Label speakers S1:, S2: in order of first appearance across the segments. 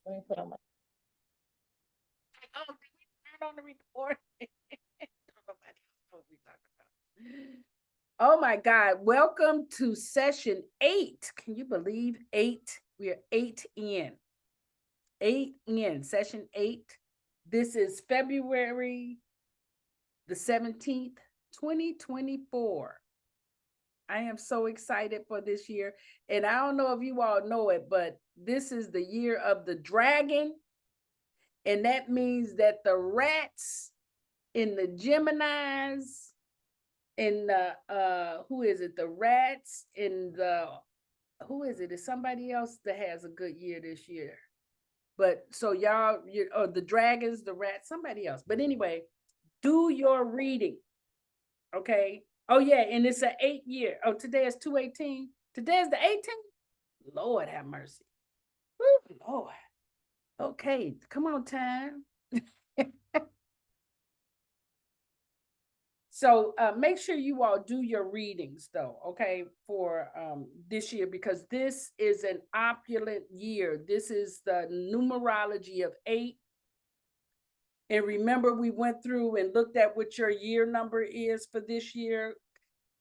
S1: Let me put on my. Oh, did we turn on the recording? Nobody else knows what we talking about. Oh my God. Welcome to session 8. Can you believe 8? We are 8 in. 8 in, session 8. This is February the 17th, 2024. I am so excited for this year. And I don't know if you all know it, but this is the year of the dragon. And that means that the rats in the Geminis and the who is it? The rats in the who is it? It's somebody else that has a good year this year. But so y'all, or the dragons, the rats, somebody else. But anyway, do your reading. Okay. Oh yeah, and it's an 8 year. Oh, today is 2/18. Today is the 18th. Lord have mercy. Woo, Lord. Okay, come on, time. So make sure you all do your readings though, okay, for this year, because this is an opulent year. This is the numerology of 8. And remember, we went through and looked at what your year number is for this year.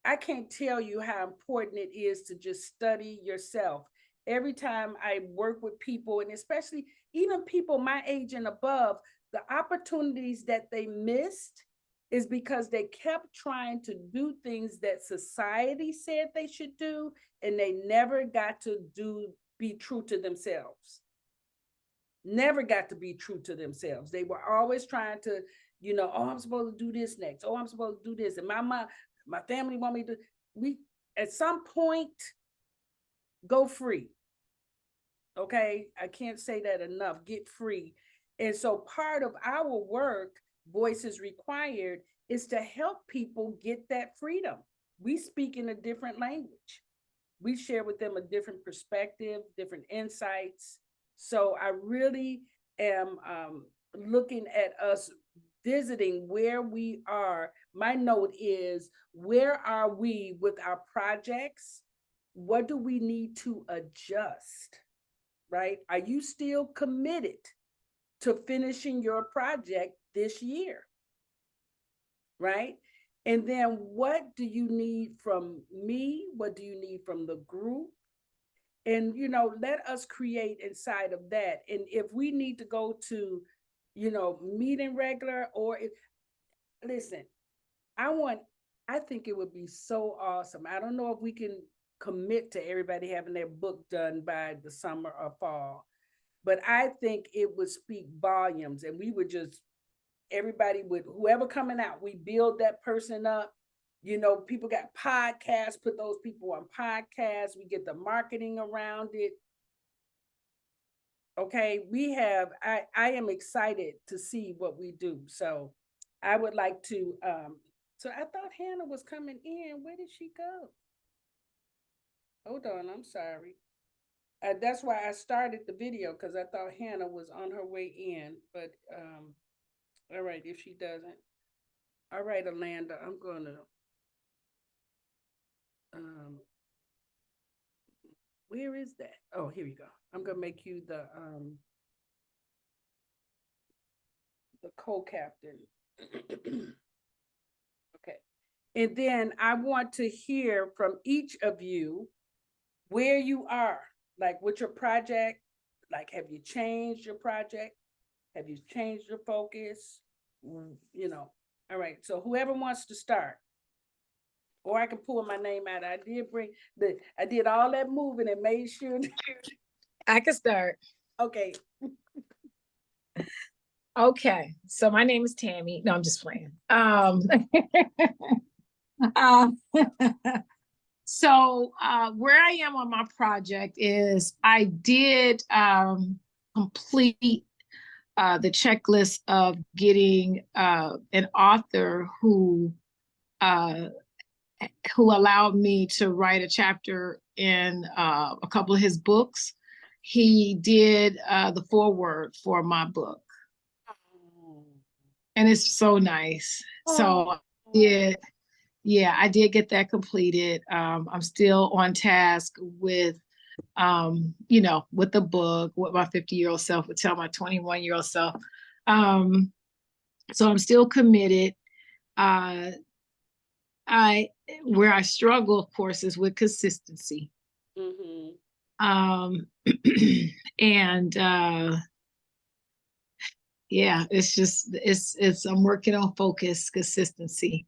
S1: I can't tell you how important it is to just study yourself. Every time I work with people, and especially even people my age and above, the opportunities that they missed is because they kept trying to do things that society said they should do, and they never got to be true to themselves. Never got to be true to themselves. They were always trying to, oh, I'm supposed to do this next. Oh, I'm supposed to do this. And my mom, my family want me to. We at some point go free. Okay, I can't say that enough. Get free. And so part of our work, Voices Required, is to help people get that freedom. We speak in a different language. We share with them a different perspective, different insights. So I really am looking at us visiting where we are. My note is, where are we with our projects? What do we need to adjust? Right? Are you still committed to finishing your project this year? Right? And then what do you need from me? What do you need from the group? And, let us create inside of that. And if we need to go to, meeting regular, or listen, I think it would be so awesome. I don't know if we can commit to everybody having their book done by the summer or fall, but I think it would speak volumes, and we would just, everybody would, whoever coming out, we build that person up. People got podcasts, put those people on podcasts. We get the marketing around it. Okay, I am excited to see what we do. So I would like to, so I thought Hannah was coming in. Where did she go? Hold on, I'm sorry. That's why I started the video, because I thought Hannah was on her way in. But all right, if she doesn't. All right, Alanda, I'm gonna where is that? Oh, here you go. I'm gonna make you the co-captain. Okay. And then I want to hear from each of you where you are, like with your project. Like, have you changed your project? Have you changed your focus? All right. So whoever wants to start, or I can pull my name out. I did all that moving and made sure.
S2: I can start.
S1: Okay.
S2: Okay. So my name is Tammy. No, I'm just playing. So where I am on my project is I did complete the checklist of getting an author who allowed me to write a chapter in a couple of his books. He did the foreword for my book. And it's so nice. So I did get that completed. I'm still on task with you know, with the book, what my 50-year-old self would tell my 21-year-old self. Um, so I'm still committed. Uh, I where I struggle, of course, is with consistency.
S1: Mm-hmm.
S2: Um, and yeah, it's just it's I'm working on focus, consistency.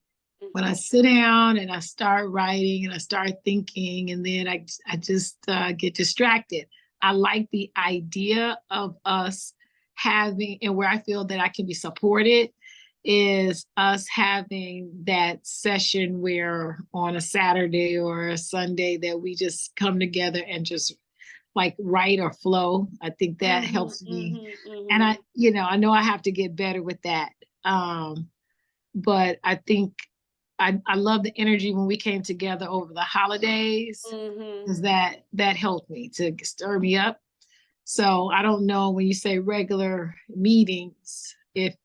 S2: When I
S1: Mm-hmm.
S2: sit down and I start writing and I start thinking, and then I just get distracted. I like the idea of us having, and where I feel that I can be supported is us having that session where on a Saturday or a Sunday that we just come together and just like write or flow. I think that
S1: Mm-hmm.
S2: helps me.
S1: Mm-hmm.
S2: And
S1: Mm-hmm.
S2: I know I have to get better with that. Um, but I think I love the energy when we came together over the holidays,
S1: Mm-hmm.
S2: because that helped me to stir me up. So I don't know when you say regular meetings, if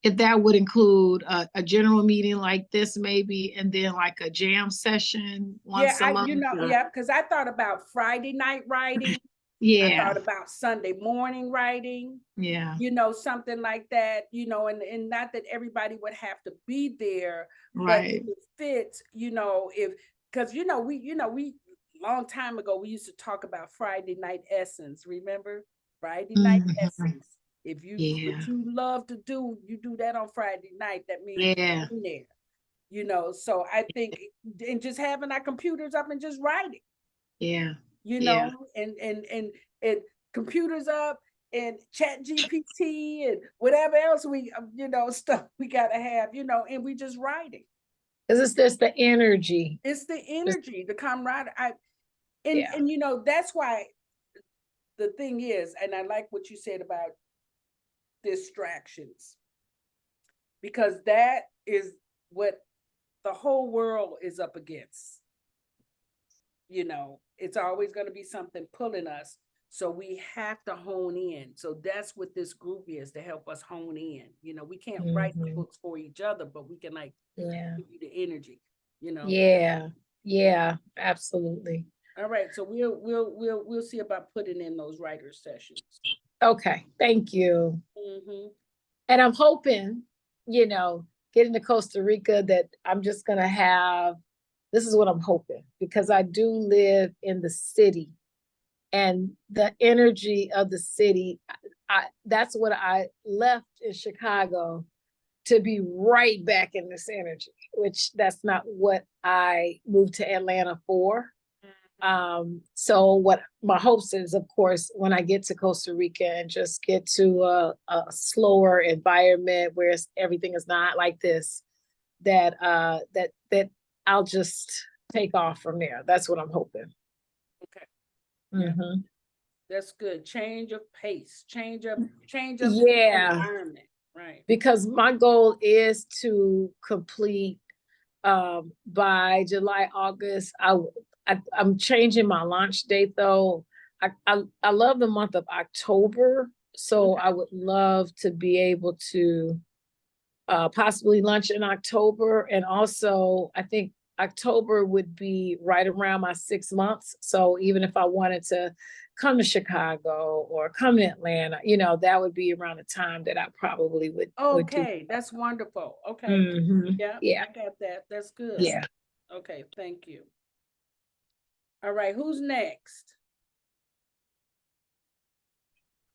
S2: that would include a general meeting like this maybe, and then like a jam session
S1: Yeah,
S2: once a month. Or,
S1: yeah, because I thought about Friday night writing. I
S2: yeah,
S1: thought about Sunday morning writing,
S2: yeah,
S1: something like that, and not that everybody would have to be there, but if
S2: right.
S1: it fits, if because we long time ago we used to talk about Friday night essence, remember? Friday night
S2: Mhm.
S1: essence. If you
S2: Yeah,
S1: what you love to do, you do that on Friday night. That means
S2: yeah,
S1: you're in there. So I think and just having our computers up and just writing,
S2: yeah,
S1: you
S2: yeah,
S1: know, and computers up and chat GPT and whatever else we stuff we gotta have, and we just writing.
S2: because it's just the energy.
S1: It's the
S2: Just,
S1: energy, the camaraderie. And
S2: yeah.
S1: and that's why the thing is, and I like what you said about distractions, because that is what the whole world is up against. It's always going to be something pulling us. So we have to hone in. So that's what this group is, to help us hone in. We can't write the
S2: Mhm.
S1: books for each other, but we can like
S2: Yeah.
S1: give you the energy.
S2: Yeah. Yeah. Absolutely.
S1: All right. So we'll see about putting in those writers sessions.
S2: Okay. Thank you.
S1: Mm-hmm.
S2: And I'm hoping, you know, getting to Costa Rica that I'm just going to have, this is what I'm hoping, because I do live in the city, and the energy of the city, that's what I left in Chicago to be right back in this energy, which that's not what I moved to Atlanta for. So what my hopes is, of course, when I get to Costa Rica and just get to a slower environment where everything is not like this, that I'll just take off from there. That's what I'm hoping.
S1: Okay. Yeah,
S2: Hmm.
S1: that's good. Change of pace, change of
S2: Yeah,
S1: environment. Right.
S2: because my goal is to complete by July, August. I'm changing my launch date though. I love the month of October, so
S1: Okay.
S2: I would love to be able to possibly launch in October, and also I think October would be right around my 6 months. So even if I wanted to come to Chicago or come to Atlanta, that would be around the time that I probably would do.
S1: Okay, that's wonderful. Okay. Yeah,
S2: Yeah,
S1: I got that. That's good.
S2: yeah.
S1: Okay, thank you. All right, who's next?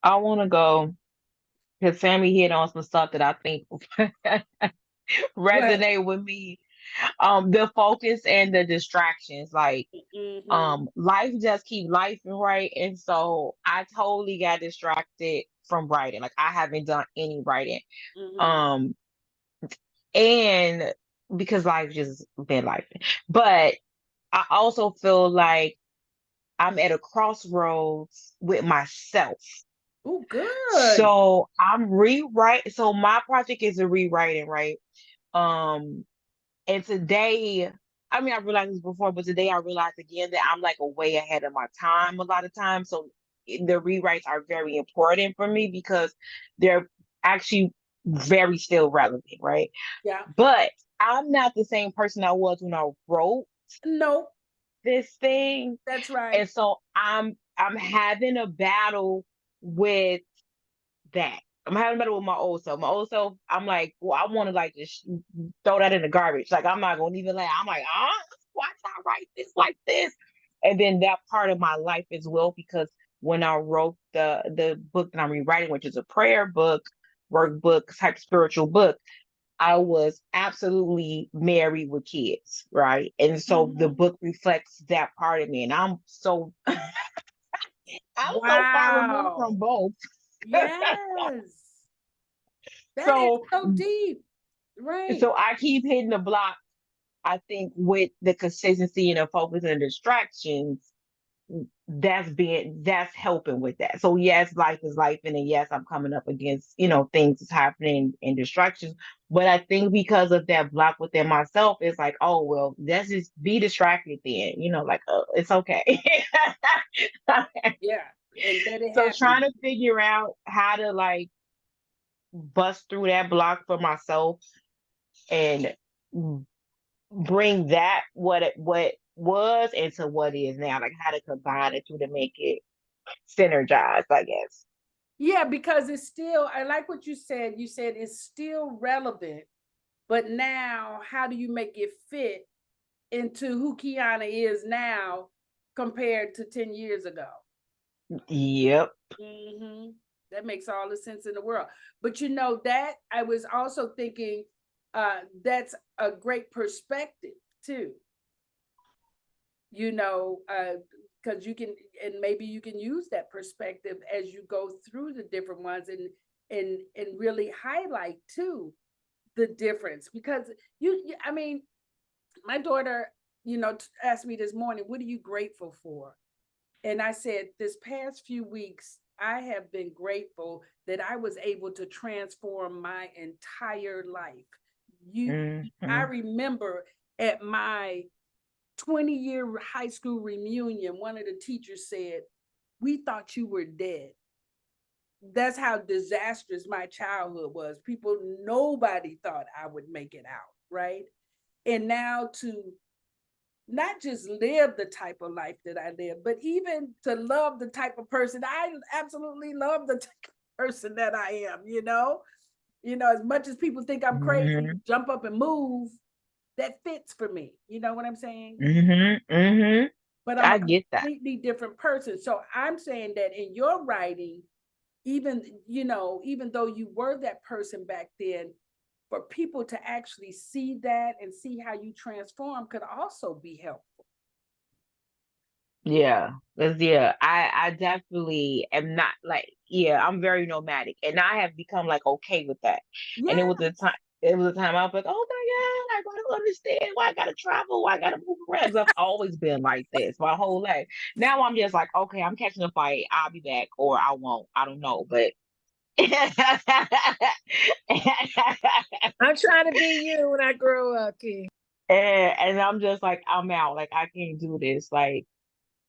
S3: I want to go because Sammy hit on some stuff that I think
S1: What?
S3: resonate with me. The focus and the distractions, like
S1: Mm-hmm.
S3: life just keep life right, and so I totally got distracted from writing. Like I haven't done any writing,
S1: Mm-hmm.
S3: um, and because life just been life. But I also feel like I'm at a crossroads with myself.
S1: Oh, good.
S3: So I'm rewrite. So my project is a rewriting, right? Um, and today, I mean, I realized this before, but today I realized again that I'm like a way ahead of my time a lot of times. So the rewrites are very important for me because they're actually very still relevant, right?
S1: Yeah.
S3: But I'm not the same person I was when I wrote.
S1: No.
S3: this thing.
S1: That's right.
S3: And so I'm having a battle with that. I'm having a battle with my old self. My old self, I'm like, well, I want to like just throw that in the garbage. Like I'm not gonna even I'm like, why did I write this like this? And then that part of my life as well, because when I wrote the book that I'm rewriting, which is a prayer book, workbook type spiritual book, I was absolutely married with kids, right? And so the
S1: Mhm.
S3: book reflects that part of me. And I'm so far removed from
S1: Wow.
S3: both.
S1: Yes. That is
S3: So
S1: so deep. Right.
S3: so I keep hitting the block, I think, with the consistency and the focus and the distractions, that's helping with that. So yes, life is life, and then yes, I'm coming up against, things that's happening and distractions. But I think because of that block within myself, it's like, oh well, let's just be distracted then, like, it's okay.
S1: Yeah. And let it
S3: So
S1: happen.
S3: trying to figure out how to like bust through that block for myself and bring that what was into what is now, like how to combine the two to make it synergize, I guess.
S1: Yeah, because it's still, I like what you said. You said it's still relevant, but now how do you make it fit into who Kiana is now compared to 10 years ago?
S3: Yep.
S1: Mm-hmm. That makes all the sense in the world. But that I was also thinking that's a great perspective too. Because you can, and maybe you can use that perspective as you go through the different ones and really highlight too the difference. Because I mean, my daughter, asked me this morning, what are you grateful for? And I said, this past few weeks, I have been grateful that I was able to transform my entire life. I
S3: Mm-hmm.
S1: remember at my 20-year high school reunion, one of the teachers said, we thought you were dead. That's how disastrous my childhood was. Nobody thought I would make it out, right? And now to not just live the type of life that I live, but even to love the type of person I absolutely love, the type of person that I am, as much as people think I'm crazy,
S3: Mm-hmm.
S1: jump up and move, that fits for me. You know what I'm saying?
S3: Mm-hmm. Mm-hmm.
S1: But I'm a
S3: I get that.
S1: completely different person. So I'm saying that in your writing, even though you were that person back then, for people to actually see that and see how you transform could also be helpful.
S3: Yeah, 'cause, yeah, I definitely am not like, yeah, I'm very nomadic, and I have become like okay with that. And
S1: Yeah.
S3: it was a time I was like, oh my God, I gotta understand why I gotta travel, why I gotta move around. 'Cause I've always been like this my whole life. Now I'm just like, okay, I'm catching a fight, I'll be back, or I won't. I don't know, but
S2: I'm trying to be you when I grow up, King.
S3: and I'm just like, I'm out. Like I can't do this. Like,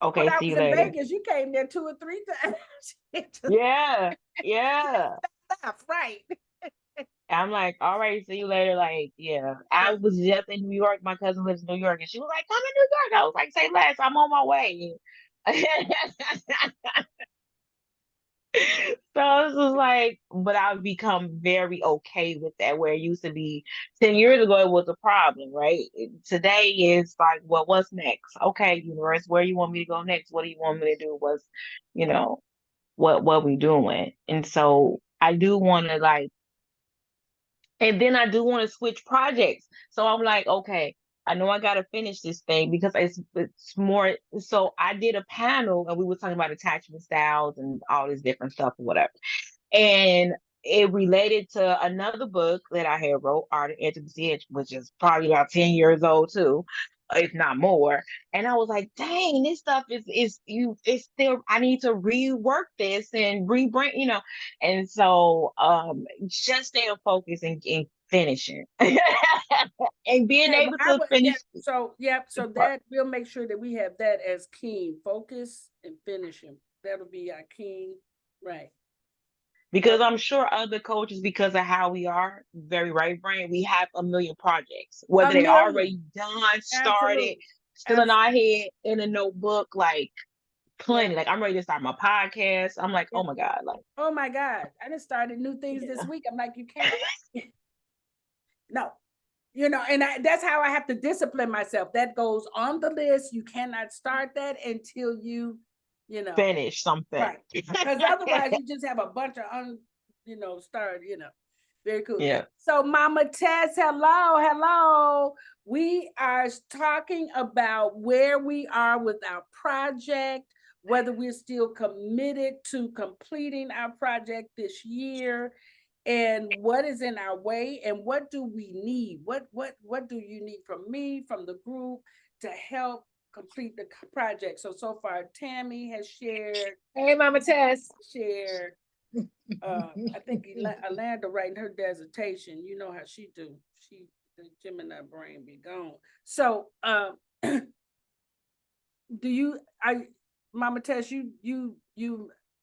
S1: When
S3: okay,
S1: I
S3: see you
S1: was in
S3: later.
S1: Vegas, you came there 2 or 3 times. Just
S3: Yeah, yeah.
S1: laugh, right?
S3: I'm like, all right, see you later. Like, yeah. I was just in New York. My cousin lives in New York, and she was like, come to New York. I was like, say less. I'm on my way. So this was like, but I've become very okay with that. Where it used to be 10 years ago, it was a problem, right? Today is like, well, what's next? Okay, universe, where you want me to go next? What do you want me to do? You know, what we doing? And so I do want to like, and then I do want to switch projects. So I'm like, okay, I know I got to finish this thing because it's more. So I did a panel and we were talking about attachment styles and all this different stuff or whatever. And it related to another book that I had wrote, Art of Intimacy, which is probably about 10 years old too, if not more. And I was like, dang, this stuff it's still, I need to rework this and rebrand, And so just staying focused and finishing. And being
S1: Yeah,
S3: able to
S1: yeah.
S3: finish
S1: So
S3: the
S1: so
S3: part.
S1: that we'll make sure that we have that as keen focus and finishing. That'll be our keen, right?
S3: Because
S1: Okay.
S3: I'm sure other coaches, because of how we are, very right brain, we have a million projects,
S1: A
S3: whether they
S1: million,
S3: already done, started,
S1: absolutely.
S3: still in our head, in a notebook, like plenty. Like I'm ready to start my podcast. I'm like, oh my God, like
S1: oh my God, I just started new things this week. I'm like, you can't. No, and that's how I have to discipline myself. That goes on the list. You cannot start that until you
S3: finish something.
S1: Right. Because otherwise you just have a bunch of start, Very cool.
S3: Yeah.
S1: So Mama Tess, hello. We are talking about where we are with our project, whether we're still committed to completing our project this year, and what is in our way, and what do we need? What do you need from me, from the group, to help complete the project? So far, Tammy has shared.
S2: Hey, Mama Tess.
S1: Shared. I think Alanda writing her dissertation. You know how she do. The Gemini brain be gone. So, Mama Tess, you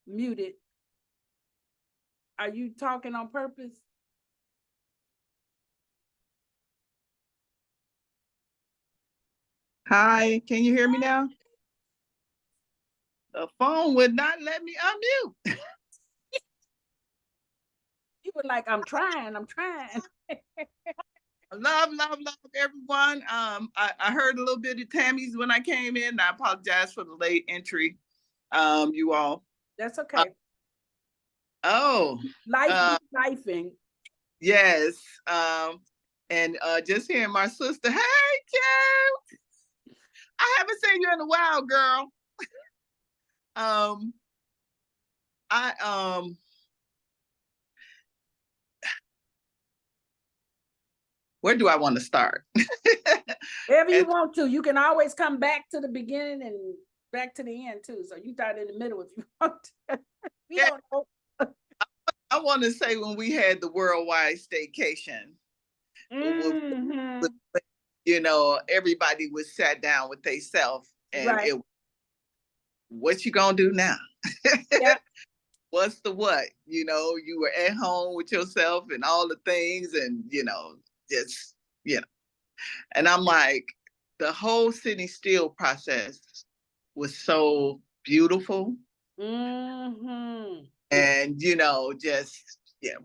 S1: muted. Are you talking on purpose?
S4: Hi, can you hear me now? The phone would not let me unmute.
S1: You were like, I'm trying.
S4: Love everyone. I heard a little bit of Tammy's when I came in. I apologize for the late entry. You all.
S1: That's okay. Lifing.
S4: Yes. And just hearing my sister, hey, Kim. I haven't seen you in a while, girl. Where do I want to start?
S1: Wherever you want to. You can always come back to the beginning and back to the end too. So you start in the middle if you want to. Don't know.
S4: I want to say when we had the worldwide staycation, everybody was sat down with themselves and it, what you gonna do now?
S1: Yeah.
S4: What's the what? You were at home with yourself and all the things and, and I'm like, the whole sitting still process was so beautiful.
S1: Mm-hmm.
S4: And, just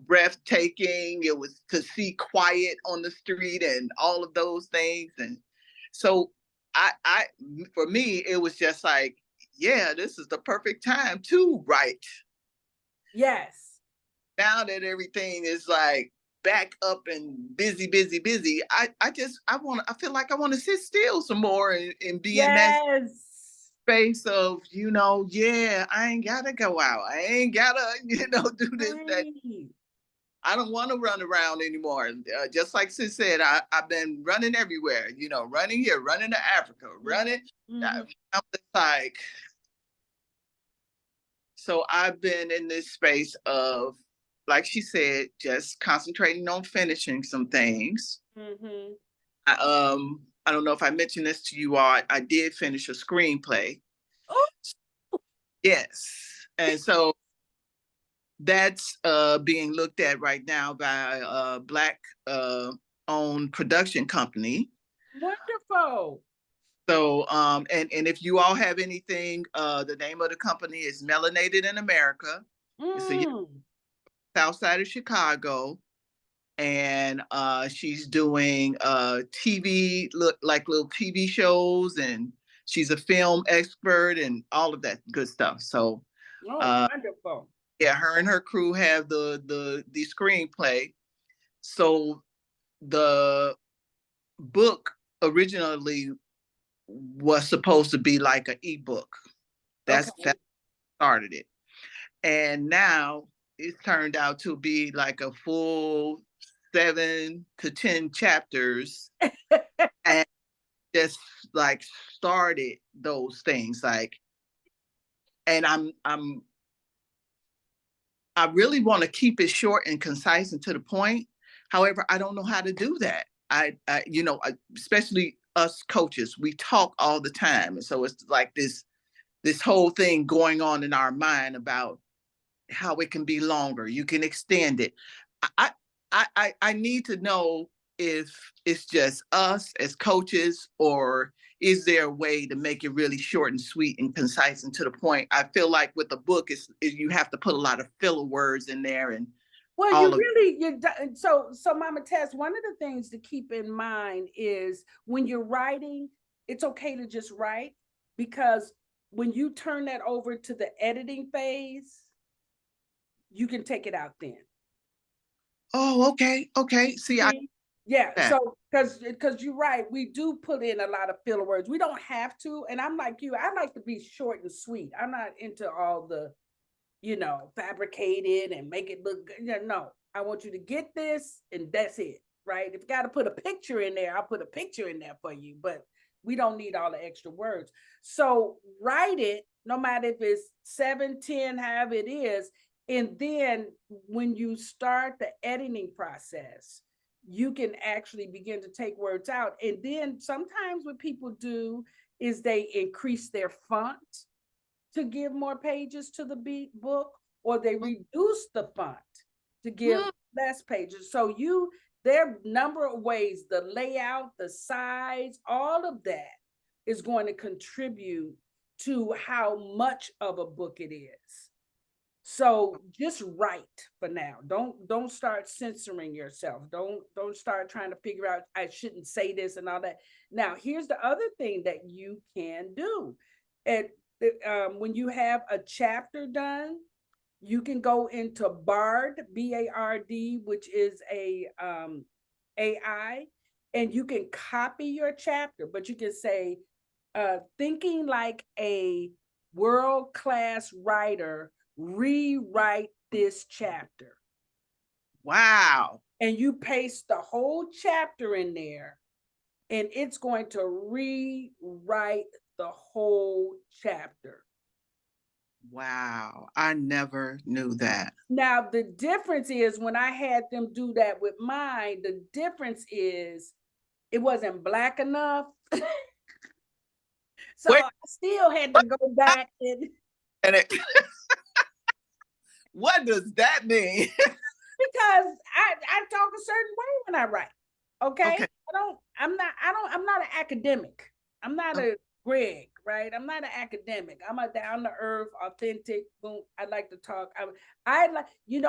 S4: breathtaking. It was to see quiet on the street and all of those things. And so for me, it was just like, yeah, this is the perfect time to write.
S1: Yes.
S4: Now that everything is like back up and busy, I feel like I want to sit still some more and be in that space of, I ain't gotta go out. I ain't gotta, do this, that. I don't want to run around anymore. Just like Sis said, I've been running everywhere, running here, running to Africa, running. I'm like, so I've been in this space of, like she said, just concentrating on finishing some things.
S1: Mm-hmm.
S4: I don't know if I mentioned this to you all. I did finish a screenplay.
S1: Oh.
S4: Yes. And so that's being looked at right now by a Black owned production company.
S1: Wonderful.
S4: So, and if you all have anything, the name of the company is Melanated in America. It's a south side of Chicago. And she's doing TV, like little TV shows, and she's a film expert and all of that good stuff. So,
S1: wonderful.
S4: Yeah, her and her crew have the screenplay. So the book originally was supposed to be like an ebook. That started it. And now it's turned out to be like a full 7 to 10 chapters. And just like started those things. Like, and I really want to keep it short and concise and to the point. However, I don't know how to do that. Especially us coaches, we talk all the time. And so it's like this whole thing going on in our mind about how it can be longer. You can extend it. I need to know if it's just us as coaches, or is there a way to make it really short and sweet and concise and to the point? I feel like with the book, you have to put a lot of filler words in there and
S1: Well,
S4: all
S1: you
S4: of
S1: really, so Mama Tess, one of the things to keep in mind is when you're writing, it's okay to just write, because when you turn that over to the editing phase, you can take it out then.
S4: Oh, okay, okay. See, I
S1: Yeah,
S4: that.
S1: so because you're right, we do put in a lot of filler words. We don't have to, and I'm like you, I like to be short and sweet. I'm not into all the, fabricated and make it look good. No, I want you to get this, and that's it, right? If you got to put a picture in there, I'll put a picture in there for you, but we don't need all the extra words. So write it, no matter if it's 7, 10, however it is. And then when you start the editing process, you can actually begin to take words out. And then sometimes what people do is they increase their font to give more pages to the book, or they reduce the font to give less pages. So there are a number of ways, the layout, the size, all of that is going to contribute to how much of a book it is. So just write for now. Don't start censoring yourself. Don't start trying to figure out I shouldn't say this and all that. Now, here's the other thing that you can do. And when you have a chapter done, you can go into Bard, B-A-R-D, which is a AI, and you can copy your chapter, but you can say, thinking like a world-class writer, rewrite this chapter.
S4: Wow.
S1: And you paste the whole chapter in there, and it's going to rewrite the whole chapter.
S4: Wow. I never knew that.
S1: Now, the difference is when I had them do that with mine, the difference is it wasn't black enough. So
S4: Wait,
S1: I still had to go back
S4: and what does that mean?
S1: because I talk a certain way when I write. Okay.
S4: Okay.
S1: I'm not an academic. I'm not a Greg, right? I'm not an academic. I'm a down to earth, authentic. Boom. I like to talk. I like,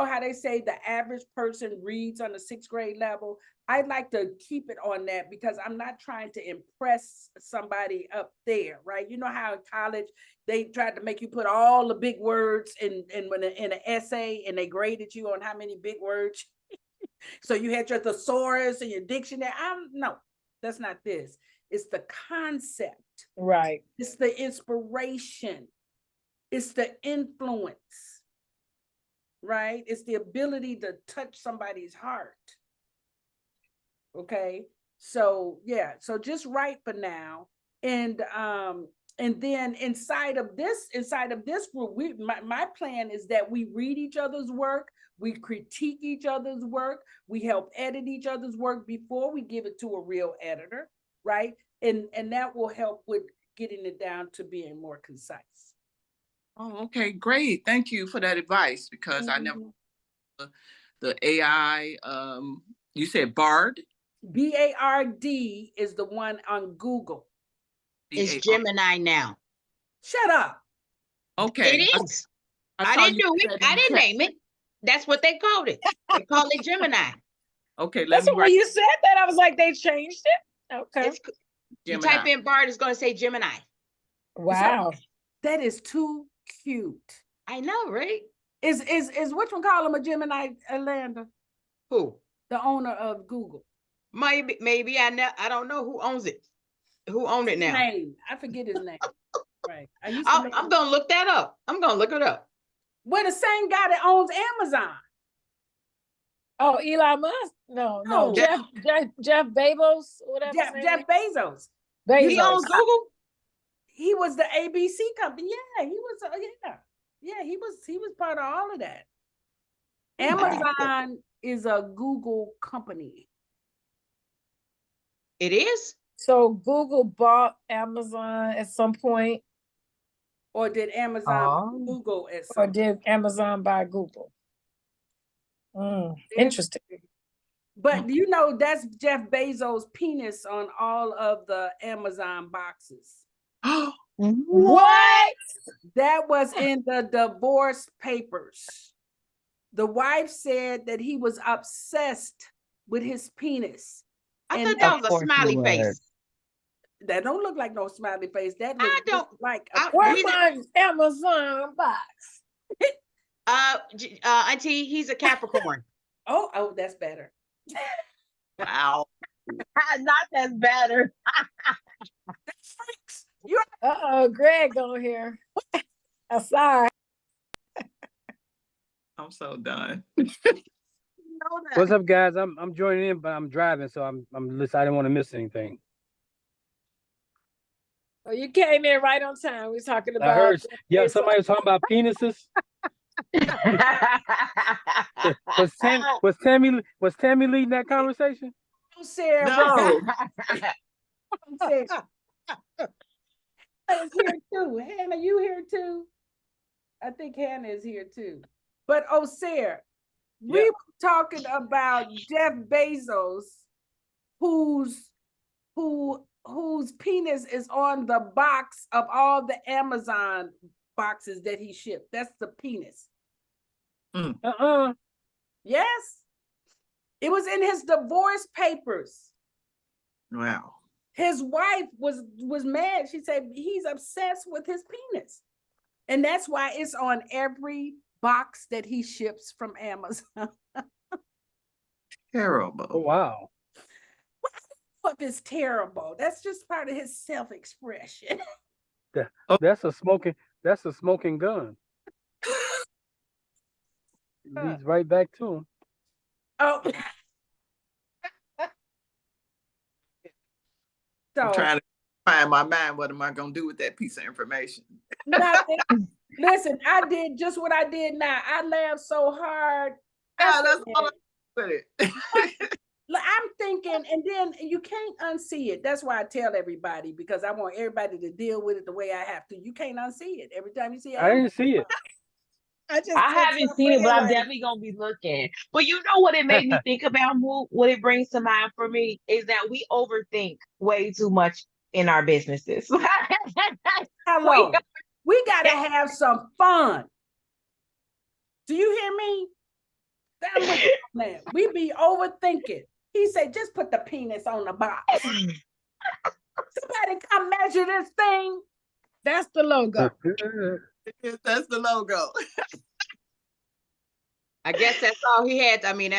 S1: how they say the average person reads on the 6th grade level. I'd like to keep it on that because I'm not trying to impress somebody up there, right? You know how in college they tried to make you put all the big words in an essay, and they graded you on how many big words. So you had your thesaurus and your dictionary. No, that's not this. It's the concept.
S2: Right.
S1: It's the inspiration. It's the influence, right? It's the ability to touch somebody's heart. Okay. So yeah, so just write for now. And then inside of this group, my plan is that we read each other's work, we critique each other's work, we help edit each other's work before we give it to a real editor, right? And that will help with getting it down to being more concise.
S4: Oh, okay, great. Thank you for that advice, because I never the AI you said Bard?
S1: BARD is the one on Google.
S3: It's
S4: B-A-R.
S3: Gemini now.
S1: Shut up.
S4: Okay.
S3: It is.
S4: I
S3: I
S4: saw
S3: didn't
S4: you
S3: do
S4: put
S3: it.
S4: that in
S3: I
S4: the
S3: didn't
S4: chat.
S3: name it. That's what they called it. They call it Gemini.
S4: Okay, let
S2: That's
S4: me
S2: when
S4: write
S2: you said that, I was like, they changed it. Okay.
S3: It's, you
S4: Gemini.
S3: type in Bard, it's going to say Gemini.
S2: Wow.
S1: That is too cute.
S3: I know, right?
S1: Is which one call him a Gemini, Atlanta?
S3: Who?
S1: The owner of Google.
S3: Maybe I don't know who owns it. Who owned it now?
S1: Name. I forget his name. Right. I used to
S3: I'm going to look that up. I'm going to look it up.
S1: We're the same guy that owns Amazon.
S2: Oh, Elon Musk? No,
S1: No.
S2: Jeff Bezos, whatever.
S1: Jeff Bezos.
S2: Bezos.
S3: He owns Google?
S1: He was the ABC company. Yeah, he was. Yeah, he was part of all of that. Amazon is a Google company.
S3: It is?
S2: So Google bought Amazon at some point,
S1: Or did Amazon Google at some
S2: or did Amazon buy Google? Interesting.
S1: But you know, that's Jeff Bezos' penis on all of the Amazon boxes.
S2: What?
S1: That was in the divorce papers. The wife said that he was obsessed with his penis.
S3: I
S1: And
S3: thought that was a
S5: course
S3: smiley
S5: you
S3: face.
S1: that don't look like no smiley face. That
S3: I
S1: looks
S3: don't-
S1: like a
S2: Where's my Amazon box?
S3: Auntie, he's a Capricorn.
S1: oh, that's better.
S4: Wow.
S2: Not that's better.
S1: That's freaks. You're
S2: Greg on here. I'm sorry.
S4: I'm so done.
S5: What's up, guys? I'm joining in, but I'm driving, so I'm listening. I didn't want to miss anything.
S2: Oh, you came in right on time. We're talking about.
S5: I heard, yeah, somebody was talking about penises. Was Tammy leading that conversation?
S1: Sarah.
S4: No.
S1: Sarah. Hannah's here too. Hannah, you here too? I think Hannah is here too. But Sarah, we were talking about Jeff Bezos, whose penis is on the box of all the Amazon boxes that he shipped. That's the penis. Yes. It was in his divorce papers.
S4: Wow.
S1: His wife was mad. She said he's obsessed with his penis. And that's why it's on every box that he ships from Amazon.
S4: Terrible.
S5: Oh, wow.
S1: What is terrible? That's just part of his self-expression.
S5: That's a smoking gun. Leads right back to him.
S1: Oh.
S4: I'm trying to find my mind. What am I going to do with that piece of information?
S1: Nothing. Listen, I did just what I did now. I laughed so hard.
S4: Yeah, that's all I'm with it.
S1: I'm thinking, and then you can't unsee it. That's why I tell everybody, because I want everybody to deal with it the way I have to. You can't unsee it. Every time you see it,
S5: I didn't see it.
S3: I haven't seen it, but I'm definitely gonna be looking. But you know what it made me think about, Moot? What it brings to mind for me is that we overthink way too much in our businesses.
S1: Hello. We gotta have some fun. Do you hear me? I'm with you on that. We be overthinking. He said, just put the penis on the box. Somebody come measure this thing.
S2: That's the logo.
S4: That's the logo.
S6: I guess that's all he had. I mean,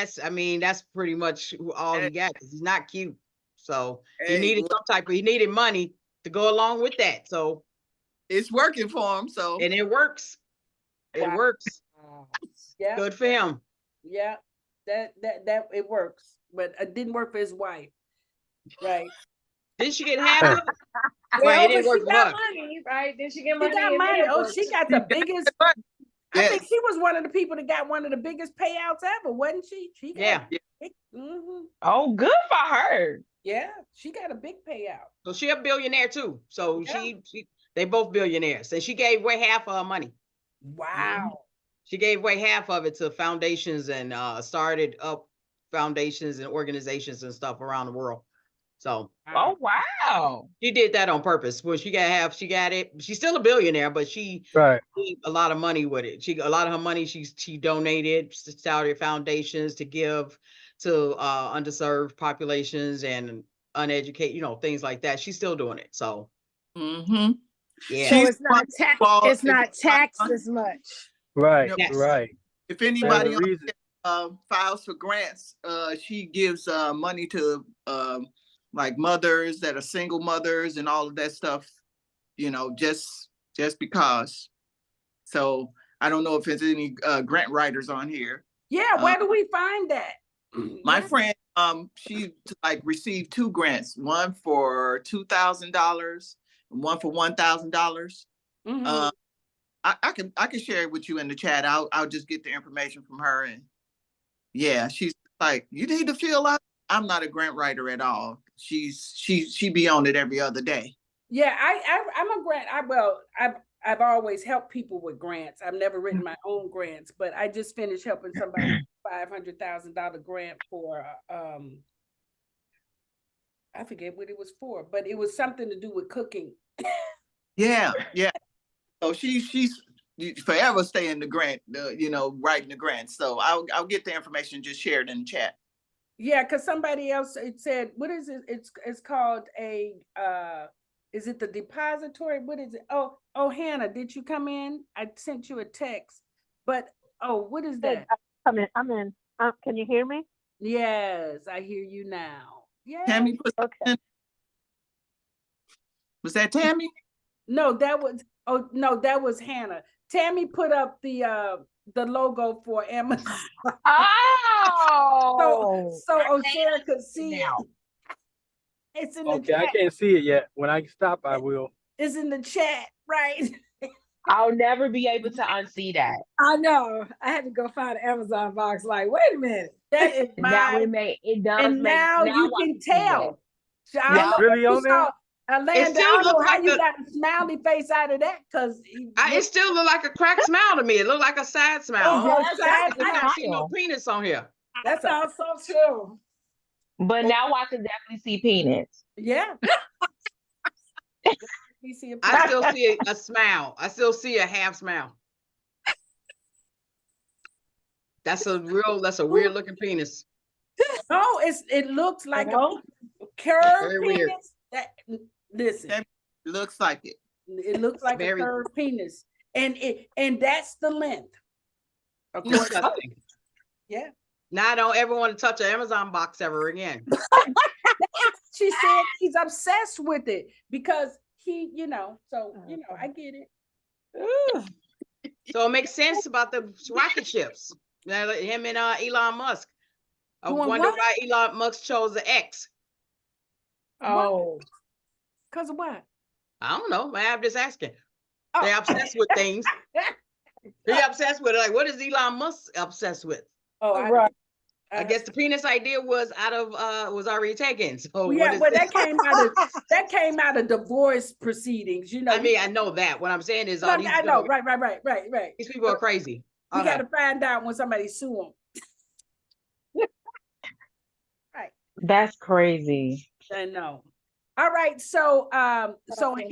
S6: that's pretty much all he got, because he's not cute. So he needed he needed money to go along with that. So
S4: it's working for him. So
S6: and it works. It works.
S1: Yeah.
S6: Good for him.
S1: Yeah. That it works. But it didn't work for his wife. Right.
S6: Didn't she get half of it?
S2: Well,
S6: Right, it didn't
S2: but
S6: work
S2: she
S6: for
S2: got
S6: her.
S2: money, right? Did she get
S1: She
S2: money?
S1: got money. Oh, she got the biggest. I think
S4: yes.
S1: she was one of the people that got one of the biggest payouts ever, wasn't she? She got big,
S3: Oh, good for her.
S1: yeah, she got a big payout.
S6: So she a billionaire too. So they both billionaires. And she gave away half of her money.
S1: Wow.
S6: She gave away half of it to foundations and started up foundations and organizations and stuff around the world. So
S3: Oh, wow.
S6: she did that on purpose. Well, she got half, she got it. She's still a billionaire, but she
S5: Right.
S6: made a lot of money with it. A lot of her money she donated, started foundations to give to underserved populations and uneducated, things like that. She's still doing it. So
S1: Mm-hmm.
S6: yeah.
S2: So it's not it's not taxed as much.
S5: Right.
S6: Yes.
S5: Right.
S4: If anybody
S5: reason.
S4: files for grants, she gives money to like mothers that are single mothers and all of that stuff, just because. So I don't know if there's any grant writers on here.
S1: Yeah, where do we find that?
S4: My friend, she received 2 grants, one for $2,000 and one for $1,000.
S1: Mm-hmm.
S4: I can share it with you in the chat. I'll just get the information from her, and yeah, she's like, you need to fill out. I'm not a grant writer at all. She be on it every other day.
S1: Yeah, I'm a grant. I've always helped people with grants. I've never written my own grants, but I just finished helping somebody $500,000 grant for I forget what it was for, but it was something to do with cooking.
S4: Yeah. So she's forever staying the grant, writing the grant. So I'll get the information, just share it in the chat.
S1: Yeah, because somebody else said, what is it? It's called a is it the depository? What is it? Oh, Hannah, did you come in? I sent you a text. But what is that?
S7: I'm in. Can you hear me?
S1: Yes, I hear you now. Yeah.
S4: Tammy put
S7: Okay.
S4: Was that Tammy?
S1: No, that was Hannah. Tammy put up the logo for Amazon.
S3: Oh,
S1: so O'Shara could see
S3: now.
S1: it. It's in the
S5: Okay,
S1: chat.
S5: I can't see it yet. When I stop, I will.
S1: It's in the chat, right?
S3: I'll never be able to unsee that.
S2: I know. I had to go find an Amazon box. Like, wait a minute.
S1: That is
S3: Now
S1: mine.
S3: it does
S1: And
S3: make
S1: now you
S3: I
S1: can
S3: see it.
S1: tell. So I
S3: Yeah.
S1: don't know
S5: Really
S1: if you
S5: on there?
S1: saw, Alanda,
S6: still
S1: I don't know
S6: looks
S1: how
S6: like
S1: you
S6: the-
S1: got a smiley face out of that, because
S6: It still look like a cracked smile to me. It look like a sad smile.
S1: Oh,
S3: It does
S1: sad
S3: look like a
S6: I don't see no
S3: smile.
S6: penis on here.
S1: that's
S2: That sounds so true.
S3: But now I can definitely see penis.
S1: yeah. You see a
S6: I still see a smile. I still see a half smile. That's a weird looking penis.
S1: No, it looks like
S2: Well,
S1: a curved
S6: Very weird.
S1: penis. Listen,
S4: Looks like it.
S1: it looks like
S6: Very-
S1: a curved penis, and that's the length. Of course,
S6: Disgusting.
S1: yeah.
S6: Now I don't ever want to touch an Amazon box ever again.
S1: She said he's obsessed with it because he, I get it.
S6: So it makes sense about the rocket ships. Now, him and Elon Musk. I
S1: Doing
S6: wonder
S1: what?
S6: why Elon Musk chose the X.
S2: oh,
S1: Because of what?
S6: I don't know. I'm just asking.
S1: Oh.
S6: They're obsessed with things. They're obsessed with it. Like, what is Elon Musk obsessed with?
S1: Oh,
S2: right.
S6: I guess the penis idea was was already taken. So
S1: Yeah,
S6: what is
S1: well,
S6: this?
S1: that came out of divorce proceedings. You know.
S6: I mean, I know that. What I'm saying is,
S1: No,
S6: all these
S1: I know.
S6: people-
S1: Right.
S6: These people are crazy.
S1: We
S6: Okay.
S1: got to find out when somebody sue them. Right.
S3: That's crazy.
S1: I know. All right. So,
S2: Okay.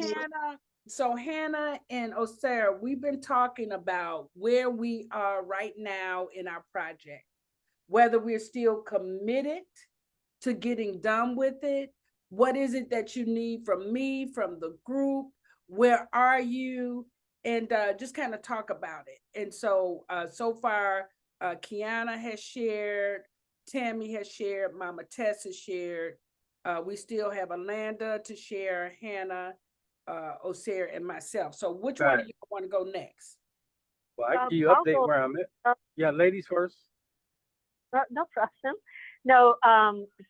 S1: Hannah and Osara, we've been talking about where we are right now in our project, whether we're still committed to getting done with it. What is it that you need from me, from the group? Where are you? And just kind of talk about it. And so, so far, Kiana has shared, Tammy has shared, Mama Tess has shared. We still have Alanda to share, Hannah, Osara, and myself. So which one
S5: Right.
S1: of you want to go next?
S5: Well, I can give you
S7: I'll
S5: update
S7: go-
S5: where I'm at. Yeah, ladies first.
S7: No problem. No,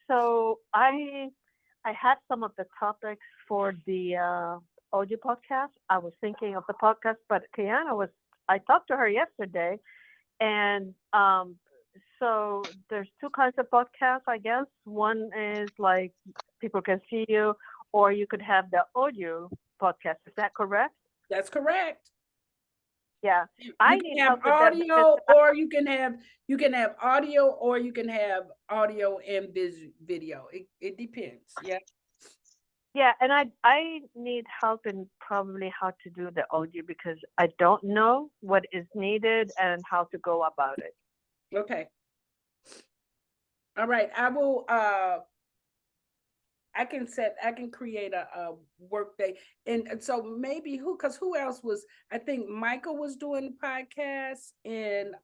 S7: so I had some of the topics for the audio podcast. I was thinking of the podcast, but I talked to her yesterday, and so there's two kinds of podcasts, I guess. One is like people can see you, or you could have the audio podcast. Is that correct?
S1: That's correct.
S7: Yeah.
S1: You
S7: I
S1: can
S7: need
S1: have
S7: help with that
S1: audio,
S7: because
S1: or you can have audio, or you can have audio and video. It depends. Yeah.
S7: Yeah, and I need help in probably how to do the audio because I don't know what is needed and how to go about it.
S1: Okay. All right. I will. I can create a work day, and so maybe who else was? I think Michael was doing the podcast, and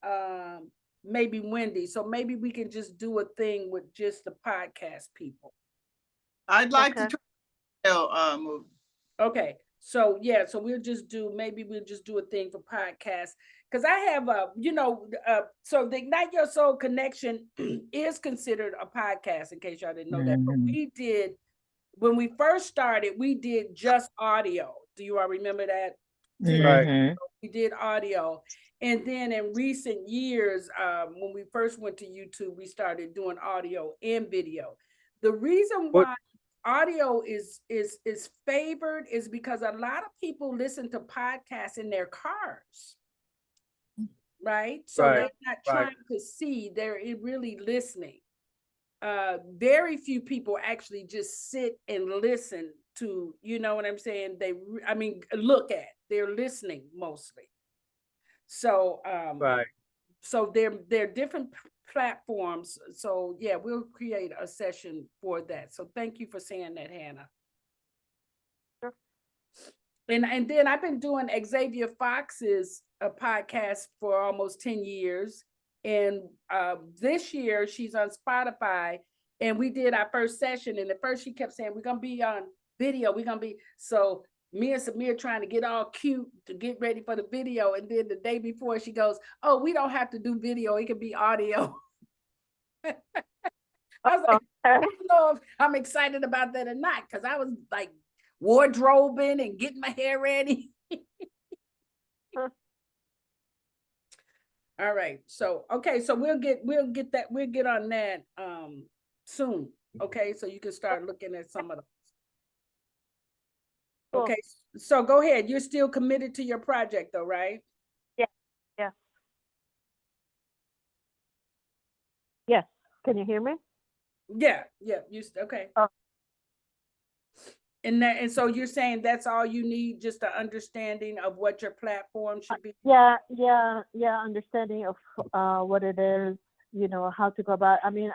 S1: maybe Wendy. So maybe we can just do a thing with just the podcast people.
S4: I'd like
S7: Okay.
S4: to try.
S1: Okay. So yeah, so we'll just do a thing for podcasts, because I have so the Ignite Your Soul Connection is considered a podcast, in case y'all didn't know that. But we did, when we first started, we did just audio. Do you all remember that?
S5: Right.
S1: We did audio. And then in recent years, when we first went to YouTube, we started doing audio and video. The reason
S5: What-
S1: why audio is favored is because a lot of people listen to podcasts in their cars, right? So
S5: Right,
S1: they're not
S5: right.
S1: trying to see, they're really listening. Very few people actually just sit and listen to, you know what I'm saying? Look at, they're listening mostly. So
S5: Right.
S1: so they're different platforms. So yeah, we'll create a session for that. So thank you for saying that, Hannah.
S7: Sure.
S1: And then I've been doing Xavier Fox's podcast for almost 10 years. And this year she's on Spotify, and we did our first session. And at first she kept saying, we're gonna be on video, we're gonna be, so me and Samir trying to get all cute to get ready for the video. And then the day before she goes, oh, we don't have to do video, it can be audio. I was like, I don't know if I'm excited about that or not, because I was like wardrobing and getting my hair ready. All right. So okay, so we'll get on that soon. Okay, so you can start looking at some of those.
S7: Cool.
S1: Okay, so go ahead. You're still committed to your project though, right?
S7: Yeah. Yeah. Yes. Can you hear me?
S1: Yeah, okay.
S7: Oh.
S1: And so you're saying that's all you need, just an understanding of what your platform should be?
S7: Yeah. Understanding of what it is, how to go about. I mean,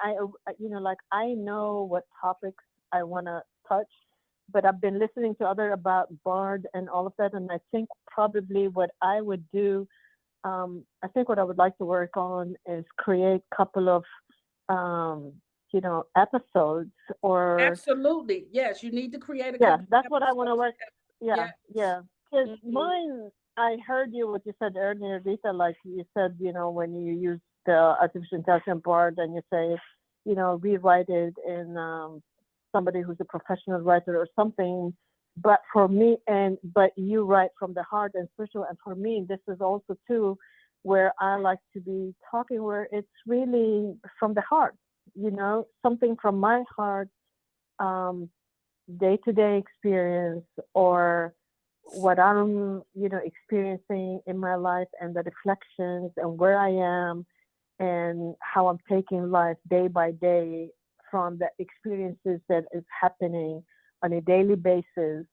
S7: I know what topics I want to touch, but I've been listening to other about Bard and all of that, and I think probably what I would do, I think what I would like to work on is create a couple of, episodes or.
S1: Absolutely, yes. You need to create a.
S7: Yeah, that's what I want to work. Yeah,
S1: Yes.
S7: Because
S1: Mhm.
S7: mine, I heard what you said earlier, Rita. Like you said, when you use the artificial intelligence board and you say, rewrite it in somebody who's a professional writer or something. But for me, but you write from the heart and spiritual. And for me, this is also too where I like to be talking, where it's really from the heart. Something from my heart. Day-to-day experience or what I'm, experiencing in my life and the reflections and where I am and how I'm taking life day by day from the experiences that is happening on a daily basis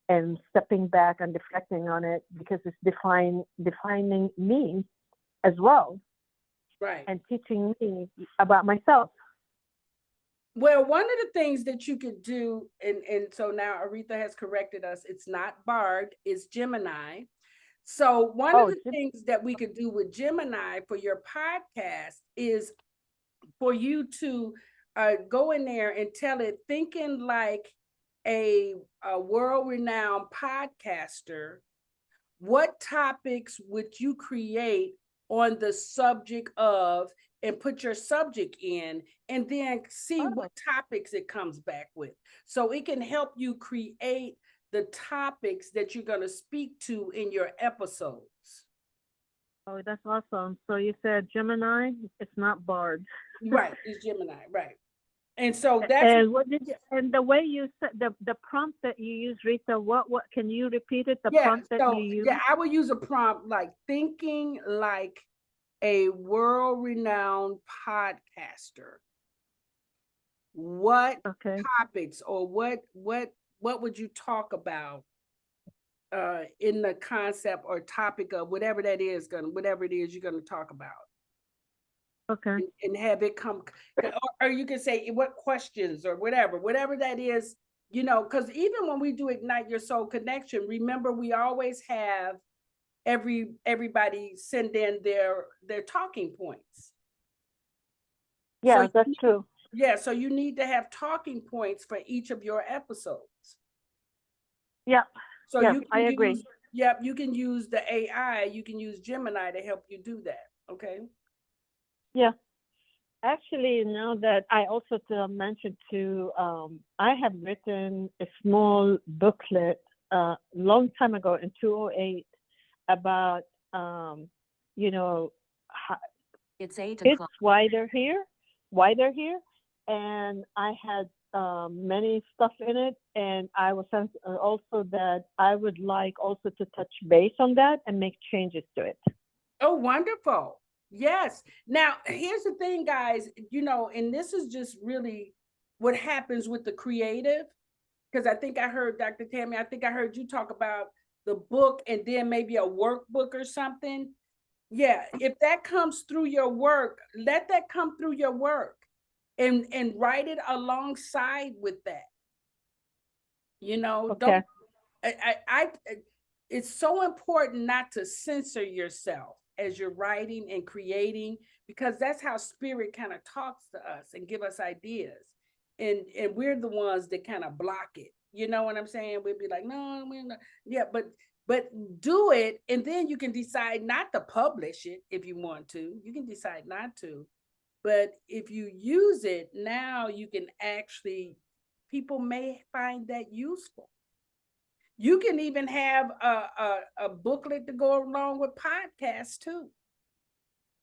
S7: and stepping back and reflecting on it because it's defining me as well.
S1: Right.
S7: And teaching me about myself.
S1: Well, one of the things that you could do, and so now Aretha has corrected us, it's not Bard, it's Gemini. So one of the things that we could do with Gemini for your podcast is for you to go in there and tell it, thinking like a world-renowned podcaster, what topics would you create on the subject of, and put your subject in, and then see what topics it comes back with. So it can help you create the topics that you're going to speak to in your episodes.
S7: Oh, that's awesome. So you said Gemini, it's not Bard.
S1: Right, it's Gemini, right. And so that's
S7: and what did you, and the way you said the prompt that you use, Rita, what can you repeat it? The prompt that you use?
S1: Yeah, I would use a prompt like thinking like a world-renowned podcaster. What topics or what would you talk about in the concept or topic of whatever that is whatever it is you're gonna talk about?
S7: Okay.
S1: And have it come, or you can say what questions or whatever that is, because even when we do Ignite Your Soul Connection, remember we always have everybody send in their talking points.
S7: Yeah, so that's true.
S1: Yeah, so you need to have talking points for each of your episodes.
S7: Yeah.
S1: So
S7: yes, I agree.
S1: Yep, you can use the AI, you can use Gemini to help you do that. Okay.
S7: Yeah. Actually, now that I also mentioned to, I have written a small booklet long time ago in 2008 about,
S8: it's 8 o'clock.
S7: It's wider here, and I had many stuff in it, and I was also that I would like also to touch base on that and make changes to it.
S1: Oh, wonderful. Yes. Now, here's the thing, guys, and this is just really what happens with the creative, because I think I heard Dr. Tammy, I think I heard you talk about the book and then maybe a workbook or something. Yeah, if that comes through your work, let that come through your work and write it alongside with that.
S7: Okay.
S1: I it's so important not to censor yourself as you're writing and creating, because that's how spirit kind of talks to us and give us ideas. And we're the ones that kind of block it. You know what I'm saying? We'd be like, no, we're not. Yeah, but do it, and then you can decide not to publish it if you want to. You can decide not to. But if you use it, now you can actually, people may find that useful. You can even have a booklet to go along with podcasts too,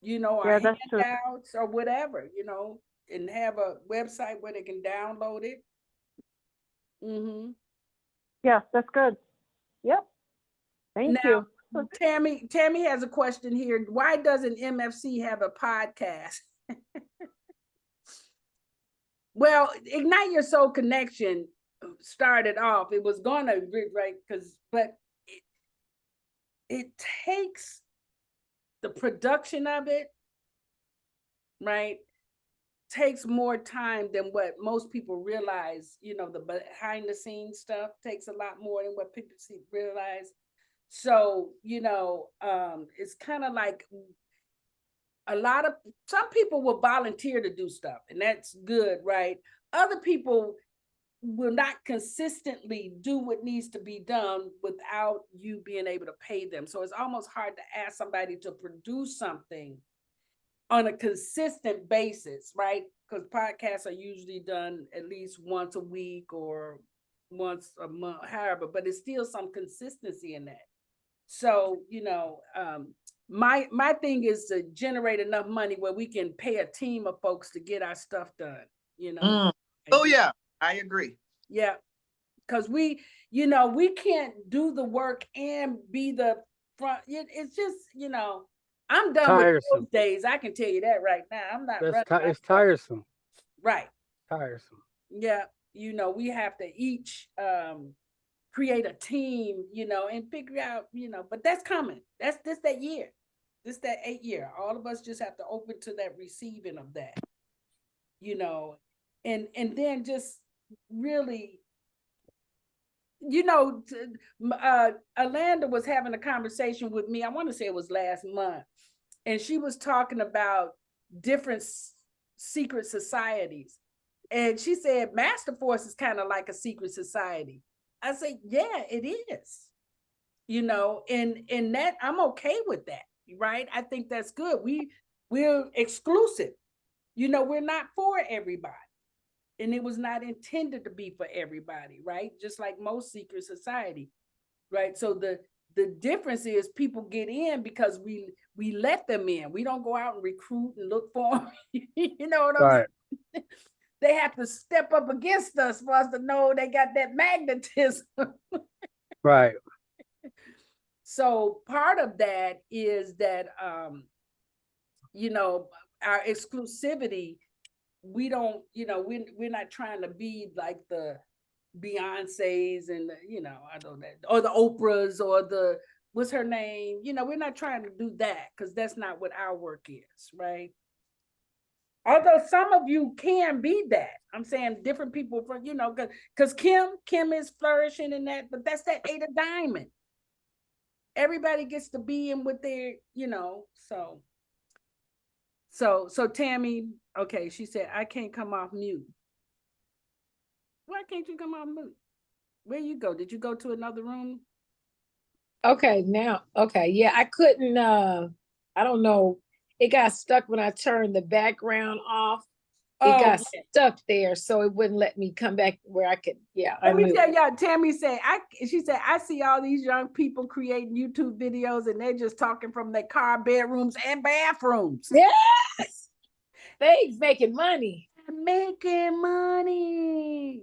S1: or
S7: Yeah, that's true.
S1: handouts or whatever, and have a website where they can download it. Mm-hmm.
S7: Yes, that's good. Yep. Thank
S1: Now,
S7: you.
S1: Tammy has a question here. Why doesn't MFC have a podcast? Well, Ignite Your Soul Connection started off. It was going to, right? But it takes the production of it, right? Takes more time than what most people realize. The behind the scenes stuff takes a lot more than what people realize. So, it's kind of like some people will volunteer to do stuff, and that's good, right? Other people will not consistently do what needs to be done without you being able to pay them. So it's almost hard to ask somebody to produce something on a consistent basis, right? Because podcasts are usually done at least once a week or once a month, however, but it's still some consistency in that. So, my thing is to generate enough money where we can pay a team of folks to get our stuff done,
S4: Oh yeah, I agree.
S1: Yeah, because we can't do the work and be the front. It's just, I'm done
S5: Tiresome.
S1: with those days. I can tell you that right now. I'm not running.
S5: It's tiresome.
S1: Right.
S5: Tiresome.
S1: Yeah, we have to each create a team, and figure out, but that's coming. That's that year. This that 8 year. All of us just have to open to that receiving of that, and then just really, Alanda was having a conversation with me. I want to say it was last month, and she was talking about different secret societies, and she said Master Force is kind of like a secret society. I said, yeah, it is. And that I'm okay with that, right? I think that's good. We're exclusive. We're not for everybody. And it was not intended to be for everybody, right? Just like most secret society, right? So the difference is people get in because we let them in. We don't go out and recruit and look for them. You know what I'm saying? They have to step up against us for us to know they got that magnetism.
S5: Right.
S1: So part of that is that, our exclusivity, we don't, we're not trying to be like the Beyoncé's and I know that, or the Oprahs or the, what's her name? We're not trying to do that, because that's not what our work is, right? Although some of you can be that. I'm saying different people from, because Kim is flourishing in that, but that's that 8 of diamond. Everybody gets to be in with their, so Tammy, okay, she said, I can't come off mute. Why can't you come off mute? Where you go? Did you go to another room?
S2: Okay, yeah, I couldn't, I don't know. It got stuck when I turned the background off. It got stuck there, so it wouldn't let me come back where I could,
S1: Let me tell y'all, Tammy said, she said, I see all these young people creating YouTube videos and they're just talking from their car bedrooms and bathrooms.
S2: Yes, they making money.
S1: making money.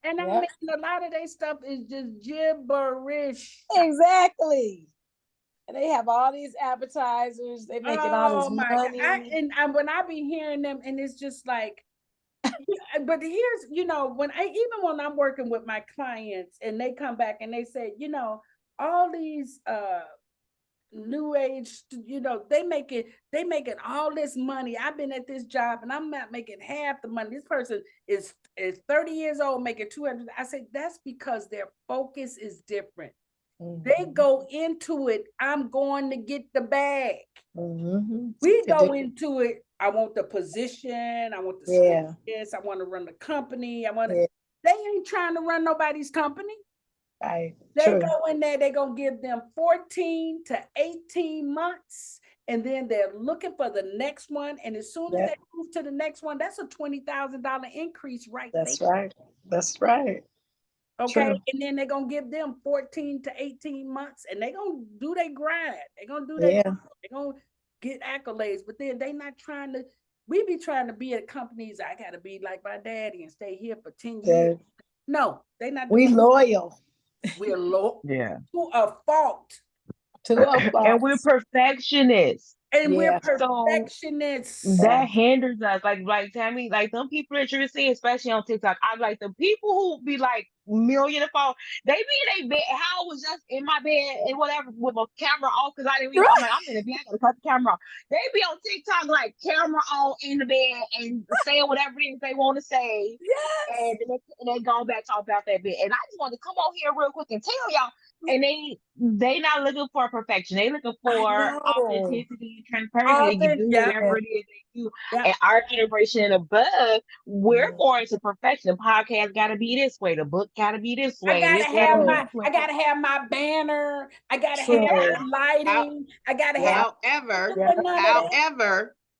S1: And I
S2: Yep.
S1: mean, a lot of their stuff is just gibberish.
S2: Exactly. And they have all these advertisers. They making all this
S1: Oh my God.
S2: money.
S1: And when I be hearing them, and it's just like, but here's, even when I'm working with my clients and they come back and they say, all these new age, they making all this money. I've been at this job and I'm not making half the money. This person is 30 years old making 200. I say that's because their focus is different. They go into it, I'm going to get the bag. We go into it, I want the position, I want the status, I want to run the company, they ain't trying to run nobody's company.
S2: Right.
S1: They go in there, they're going to give them 14 to 18 months, and then they're looking for the next one. And as soon as they move to the next one, that's a $20,000 increase right there.
S2: That's right. That's right.
S1: Okay. True. And then they're going to give them 14 to 18 months, and they're going to do their grind. They're going to do their, they're going to get accolades, but then they not trying to, we be trying to be at companies, I got to be like my daddy and stay here for 10 years. No, they not doing
S2: loyal.
S1: We're low.
S3: Yeah.
S1: To a fault.
S2: To a fault.
S3: And we're perfectionists.
S1: And we're perfectionists.
S3: So that hinders us. Like Tammy, like them people that you're seeing, especially on TikTok, I'm like the people who be like million and fall, they be in their bed. How I was just in my bed and whatever with my camera off because I didn't even, I'm like, I'm in the bed, I gotta cut the camera off. They be on TikTok like camera on in the bed and saying whatever it is they want to say. Yes. And they go back talk about that bed. And I just want to come on here real quick and tell y'all. And they not looking for perfection. They looking for authenticity, transparency. You do whatever it is they do. And our generation and above, we're going to perfection. The podcast got to be this way. The book got to be this way.
S1: I gotta have my banner. I gotta have my lighting. I gotta have.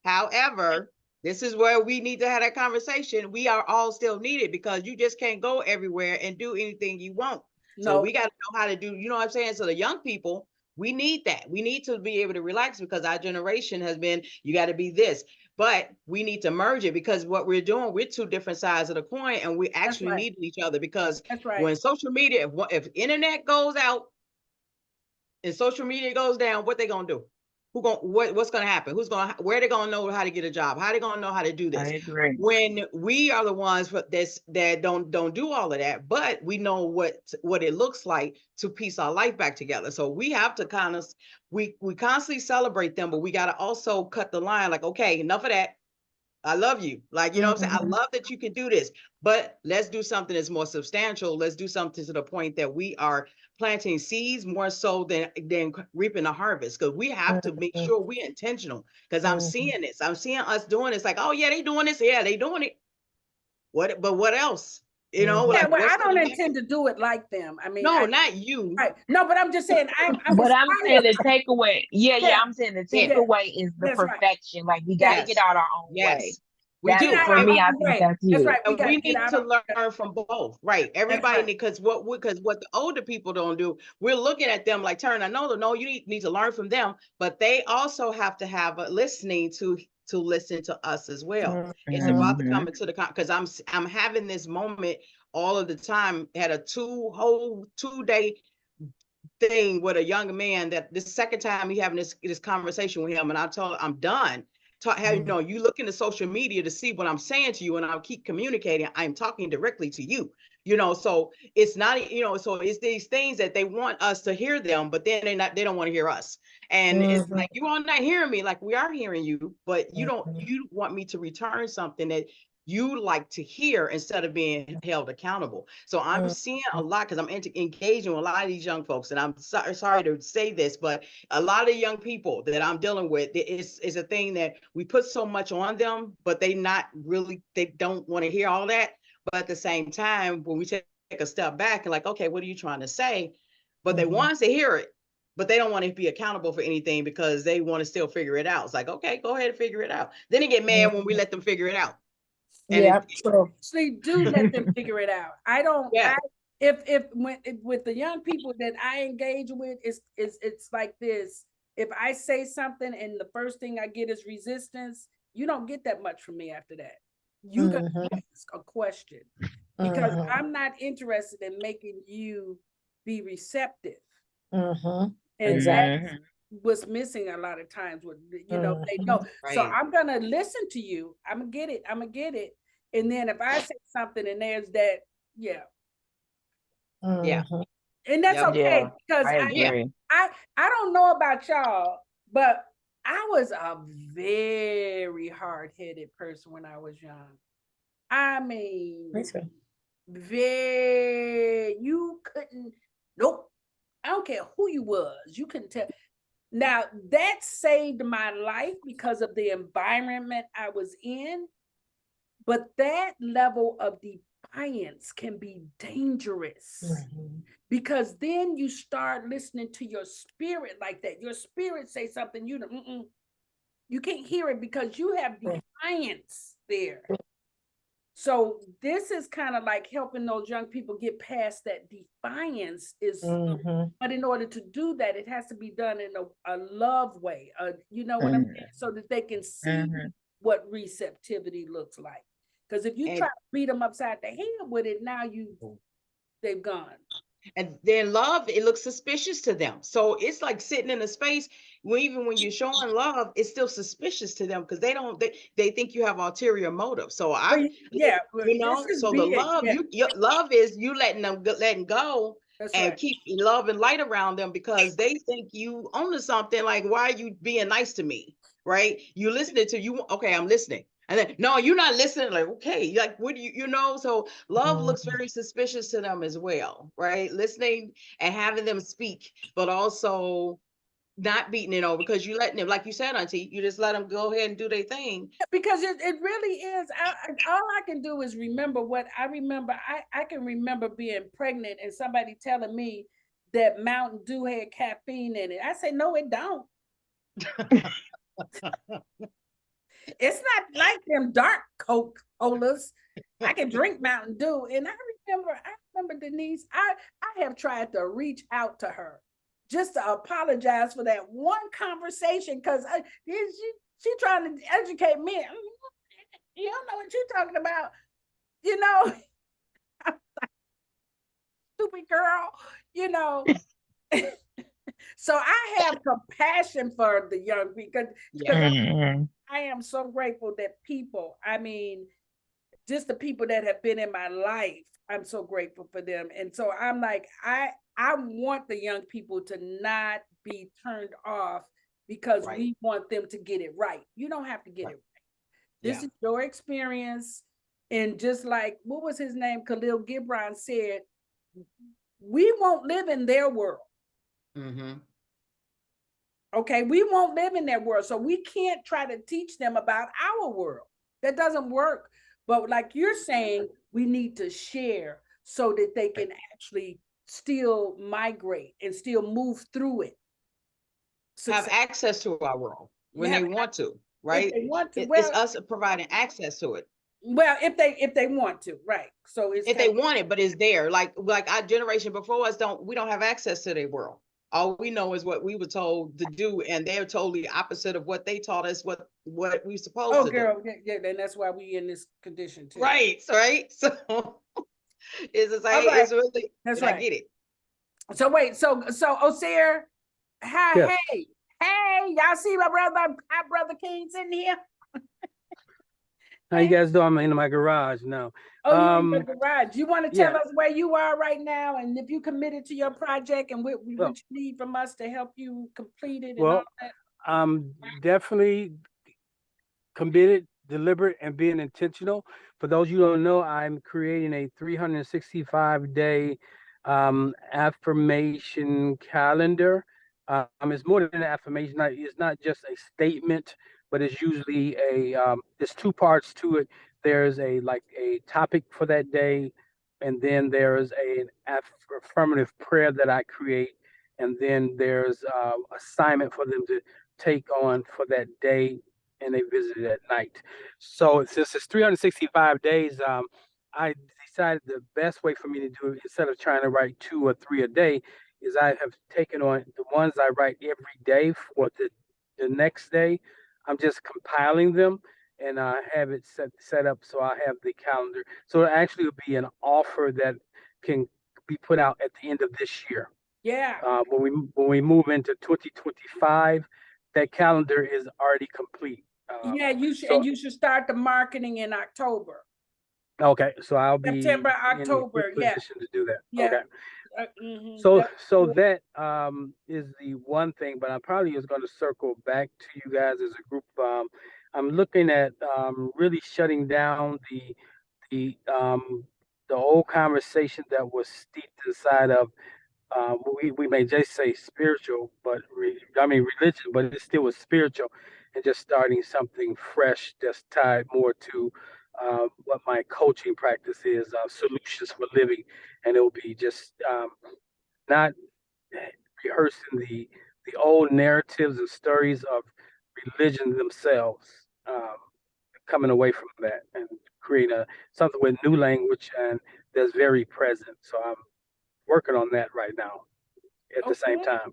S6: However, this is where we need to have that conversation. We are all still needed because you just can't go everywhere and do anything you want. So we got to know how to do, you know what I'm saying? So the young people, we need that. We need to be able to relax because our generation has been, you got to be this, but we need to merge it because what we're doing, we're two different sides of the coin and we actually need each other because when social media, if internet goes out and social media goes down, what they going to do? What's going to happen? Where they going to know how to get a job? How they going to know how to do this?
S3: I agree.
S6: When we are the ones that don't do all of that, but we know what it looks like to piece our life back together. So we have to kind of, we constantly celebrate them, but we got to also cut the line like, okay, enough of that. I love you. Like, you know what I'm saying? I love that you can do this, but let's do something that's more substantial. Let's do something to the point that we are planting seeds more so than reaping the harvest. Because we have to make sure we're intentional. Because I'm seeing this. I'm seeing us doing this. Like, oh yeah, they doing this. Yeah, they doing it. But what else? You know,
S1: yeah, well, I don't intend to do it like them. I mean,
S6: not you.
S1: Right. No, but I'm just saying. I'm
S3: saying the takeaway. I'm saying the takeaway is the perfection. Like we got to get out our own way.
S6: We do.
S3: For me, I think that's it.
S1: That's right.
S6: We need to learn from both. Right. Everybody, because what the older people don't do, we're looking at them like, Turn, I know, no, you need to learn from them, but they also have to have a listening to listen to us as well. It's about to come into the because I'm having this moment all of the time. Had a 2-day thing with a young man that this second time he having this conversation with him, and I told him I'm done. You look into social media to see what I'm saying to you, and I'll keep communicating. I'm talking directly to you. So it's not, so it's these things that they want us to hear them, but then they don't want to hear us. And it's like, you all not hearing me, like we are hearing you, but you want me to return something that you like to hear instead of being held accountable. So I'm seeing a lot because I'm engaging with a lot of these young folks, and I'm sorry to say this, but a lot of young people that I'm dealing with is a thing that we put so much on them, but they don't want to hear all that. But at the same time, when we take a step back and like, okay, what are you trying to say? But they want to hear it, but they don't want to be accountable for anything because they want to still figure it out. It's like, okay, go ahead and figure it out. Then they get mad when we let them figure it out. And
S1: actually do let them figure it out. I don't. Yeah. With the young people that I engage with, it's like this. If I say something and the first thing I get is resistance, you don't get that much from me after that. You got
S2: Mhm.
S1: to ask a question, because
S2: Mhm.
S1: I'm not interested in making you be receptive.
S2: Mhm.
S1: And
S2: Exactly.
S1: that's what's missing a lot of times with, they know. So
S6: Right.
S1: I'm gonna listen to you. I'm gonna get it. And then if I say something and there's that, yeah.
S6: Yeah.
S2: Mhm.
S1: And that's
S6: Yep.
S1: okay,
S3: Yeah,
S1: because
S3: I
S6: Yeah.
S3: agree.
S1: I don't know about y'all, but I was a very hard-headed person when I was young. I mean,
S2: Me too.
S1: you couldn't, nope. I don't care who you was. You couldn't tell. Now that saved my life because of the environment I was in, but that level of defiance can be dangerous,
S2: Mhm.
S1: because then you start listening to your spirit like that. Your spirit say something, you can't hear it because you have defiance there. So this is kind of like helping those young people get past that defiance
S2: Mhm.
S1: but in order to do that, it has to be done in a love way. You know what I'm
S3: Mhm.
S1: saying? So that they can see
S3: Mhm.
S1: what receptivity looks like. Because if you try
S6: And
S1: to beat them upside the head with it, now they've gone.
S6: and then love, it looks suspicious to them. So it's like sitting in a space where even when you're showing love, it's still suspicious to them because they think you have ulterior motives. So
S1: But yeah, this is
S6: so the
S1: big.
S6: love,
S1: Yeah,
S6: your love is you letting go
S1: that's
S6: and
S1: right.
S6: keep love and light around them because they think you own to something. Like, why are you being nice to me? Right? You listening to you. Okay, I'm listening. And then, no, you're not listening. Like, okay, like, what do so love looks
S2: Mhm.
S6: very suspicious to them as well, right? Listening and having them speak, but also not beating it over because you letting them, like you said, Auntie, you just let them go ahead and do their thing.
S1: Because it really is. All I can do is remember what I remember. I can remember being pregnant and somebody telling me that Mountain Dew had caffeine in it. I say, no, it don't. It's not like them dark Coke colas. I can drink Mountain Dew. And I remember Denise, I have tried to reach out to her just to apologize for that one conversation, because she trying to educate me. You don't know what you're talking about, you know, stupid girl, you know. So I have compassion for the young people,
S6: Yeah.
S1: because
S3: Mhm.
S1: I am so grateful that people, I mean, just the people that have been in my life, I'm so grateful for them. And so I'm like, I want the young people to not be turned off because
S6: Right.
S1: we want them to get it right. You don't have to get
S6: Right.
S1: it right. This
S6: Yeah.
S1: is your experience. And just like, what was his name? Khalil Gibran said, we won't live in their world.
S6: Mm-hmm.
S1: Okay, we won't live in their world. So we can't try to teach them about our world. That doesn't work. But like you're saying, we need to share so that they can actually still migrate and still move through it.
S6: Have
S1: Success.
S6: access to our world when
S1: Yeah,
S6: they want to,
S1: if
S6: right?
S1: they want to.
S6: It's us providing access to it.
S1: Well, if they want to, right. So it's
S6: If
S1: kind
S6: they
S1: of,
S6: want it, but it's there. Like our generation before us we don't have access to their world. All we know is what we were told to do, and they're totally opposite of what they taught us what we supposed
S1: oh
S6: to do.
S1: girl, yeah, and that's why we in this condition too.
S6: Right, right. So it's the
S1: All
S6: same,
S1: right,
S6: it's really,
S1: that's
S6: but I
S1: right.
S6: get it.
S1: So wait, so Osir, hi,
S5: Yes.
S1: hey, y'all see my brother King sitting here?
S5: How you guys doing? I'm in my garage now.
S1: Oh, you in your garage. You want to tell
S5: Yeah.
S1: us where you are right now, and if you committed to your project, and what
S5: Well,
S1: you need from us to help you complete it and all
S5: well,
S1: that?
S5: I'm definitely committed, deliberate, and being intentional. For those you don't know, I'm creating a 365-day affirmation calendar. It's more than an affirmation. It's not just a statement, but it's usually there's two parts to it. There's a topic for that day, and then there's affirmative prayer that I create, and then there's assignment for them to take on for that day, and they visited at night. So since it's 365 days, I decided the best way for me to do it, instead of trying to write 2 or 3 a day, is I have taken on the ones I write every day for the next day. I'm just compiling them, and have it set up so I have the calendar. So it actually will be an offer that can be put out at the end of this year.
S1: Yeah.
S5: When we move into 2025, that calendar is already complete.
S1: Yeah, you should,
S5: so
S1: and you should start the marketing in October.
S5: okay, so I'll be
S1: September,
S5: in good
S1: October, yeah.
S5: position to do that.
S1: Yeah.
S5: Okay. So that is the one thing, but I probably is going to circle back to you guys as a group. I'm looking at really shutting down the the old conversation that was steeped inside of we may just say spiritual, but religion, but it still was spiritual, and just starting something fresh that's tied more to what my coaching practice is, solutions for living, and it will be just not rehearsing the old narratives and stories of religion themselves, coming away from that and create something with new language and that's very present. So I'm working on that right now at the same time.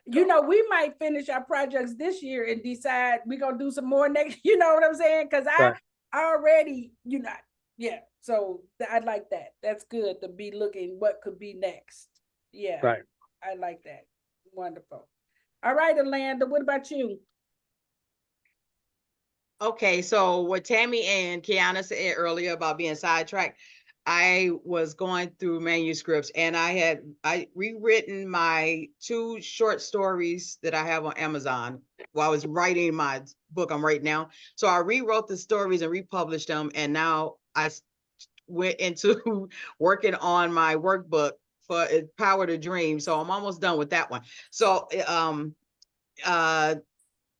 S1: You know, we might finish our projects this year and decide we're gonna do some more next. You know what I'm saying? Because I already, yeah. So I like that. That's good to be looking what could be next. Yeah,
S5: right.
S1: I like that. Wonderful. All right, Alanda, what about you?
S6: Okay, so what Tammy and Kiana said earlier about being sidetracked, I was going through manuscripts and I rewritten my 2 short stories that I have on Amazon while I was writing my book I'm writing now. So I rewrote the stories and republished them, and now I went into working on my workbook for Power to Dream. So I'm almost done with that one. So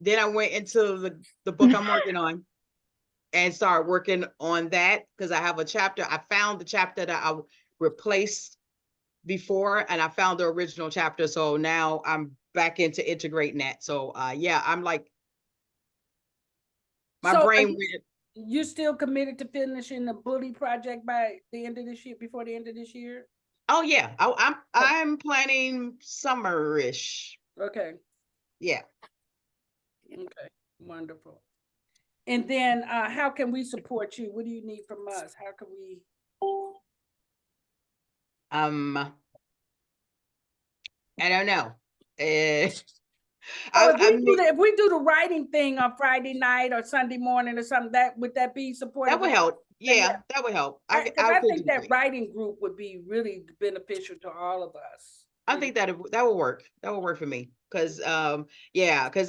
S6: then I went into the book I'm working on and started working on that because I have a chapter. I found the chapter that I replaced before, and I found the original chapter. So now I'm back into integrating that. So yeah, I'm like, my brain went.
S1: You still committed to finishing the bully project by the end of this year, before the end of this year?
S6: Oh yeah, I'm planning summerish.
S1: Okay.
S6: Yeah.
S1: Okay, wonderful. And then how can we support you? What do you need from us? How can we?
S6: I don't know.
S1: If we do the writing thing on Friday night or Sunday morning or something, would that be supportive?
S6: That would help. Yeah, that would help.
S1: I think that writing group would be really beneficial to all of us.
S6: I think that will work. That will work for me. Because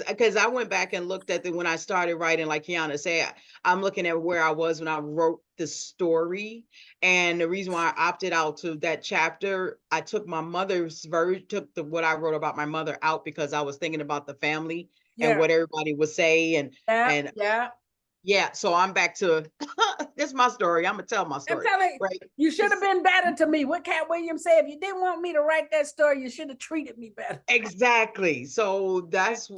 S6: because I went back and looked at when I started writing, like Kiana said, I'm looking at where I was when I wrote the story. And the reason why I opted out to that chapter, I took my mother's version, what I wrote about my mother out because I was thinking about the family and what everybody would say yeah, so I'm back to this is my story. I'm gonna tell my story.
S1: Right? You should have been better to me. What Cat Williams said, if you didn't want me to write that story, you should have treated me better.
S6: Exactly. So that's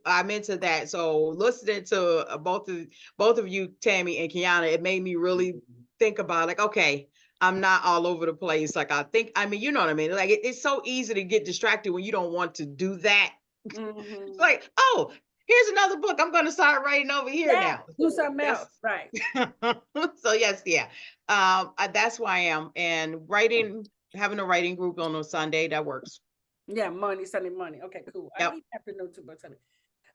S6: I'm into that. So listening to both of you, Tammy and Kiana, it made me really think about like, okay, I'm not all over the place. Like you know what I mean? Like it's so easy to get distracted when you don't want to do that. It's like, oh, here's another book I'm going to start writing over here now.
S1: Do something else, right?
S6: So yes, yeah. That's why I am. And having a writing group on a Sunday, that works.
S1: Yeah, Sunday morning. Okay, cool. Yep. I need afternoon too, but Sunday.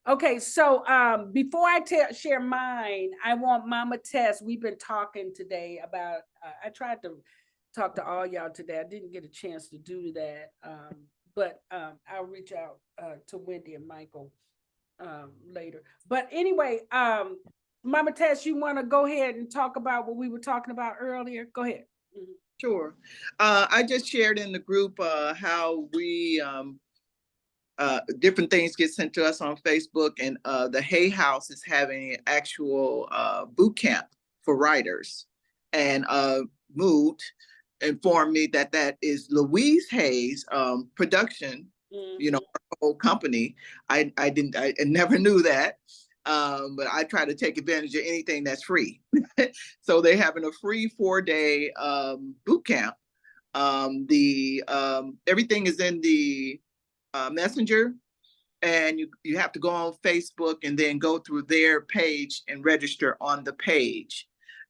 S1: Okay, so before I share mine, I want Mama Tess. We've been talking today about. I tried to talk to all y'all today. I didn't get a chance to do that, but I'll reach out to Wendy and Michael later. But anyway, Mama Tess, you want to go ahead and talk about what we were talking about earlier? Go ahead.
S4: Mm-hmm. Sure. I just shared in the group how we different things get sent to us on Facebook, and the Hay House is having an actual boot camp for writers. And Mood informed me that is Louise Hay's production. You know, our whole company. I never knew that. But I try to take advantage of anything that's free. So they're having a free 4-day boot camp. Everything is in the messenger. and you have to go on Facebook and then go through their page and register on the page.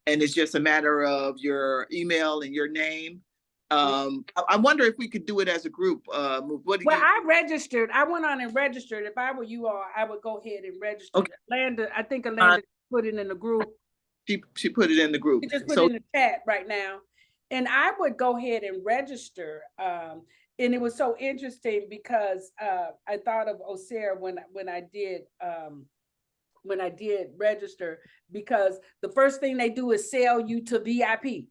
S4: And it's just a matter of your email and your name. I wonder if we could do it as a group. What do
S1: Well,
S4: you?
S1: I registered. I went on and registered. If I were you all, I would go ahead and register.
S4: Okay.
S1: Alanda, I think Alanda put it in the group.
S4: She put it in the group.
S1: She just put
S4: So
S1: it in the chat right now. And I would go ahead and register. And it was so interesting because I thought of Osir when I did register, because the first thing they do is sell you to VIP.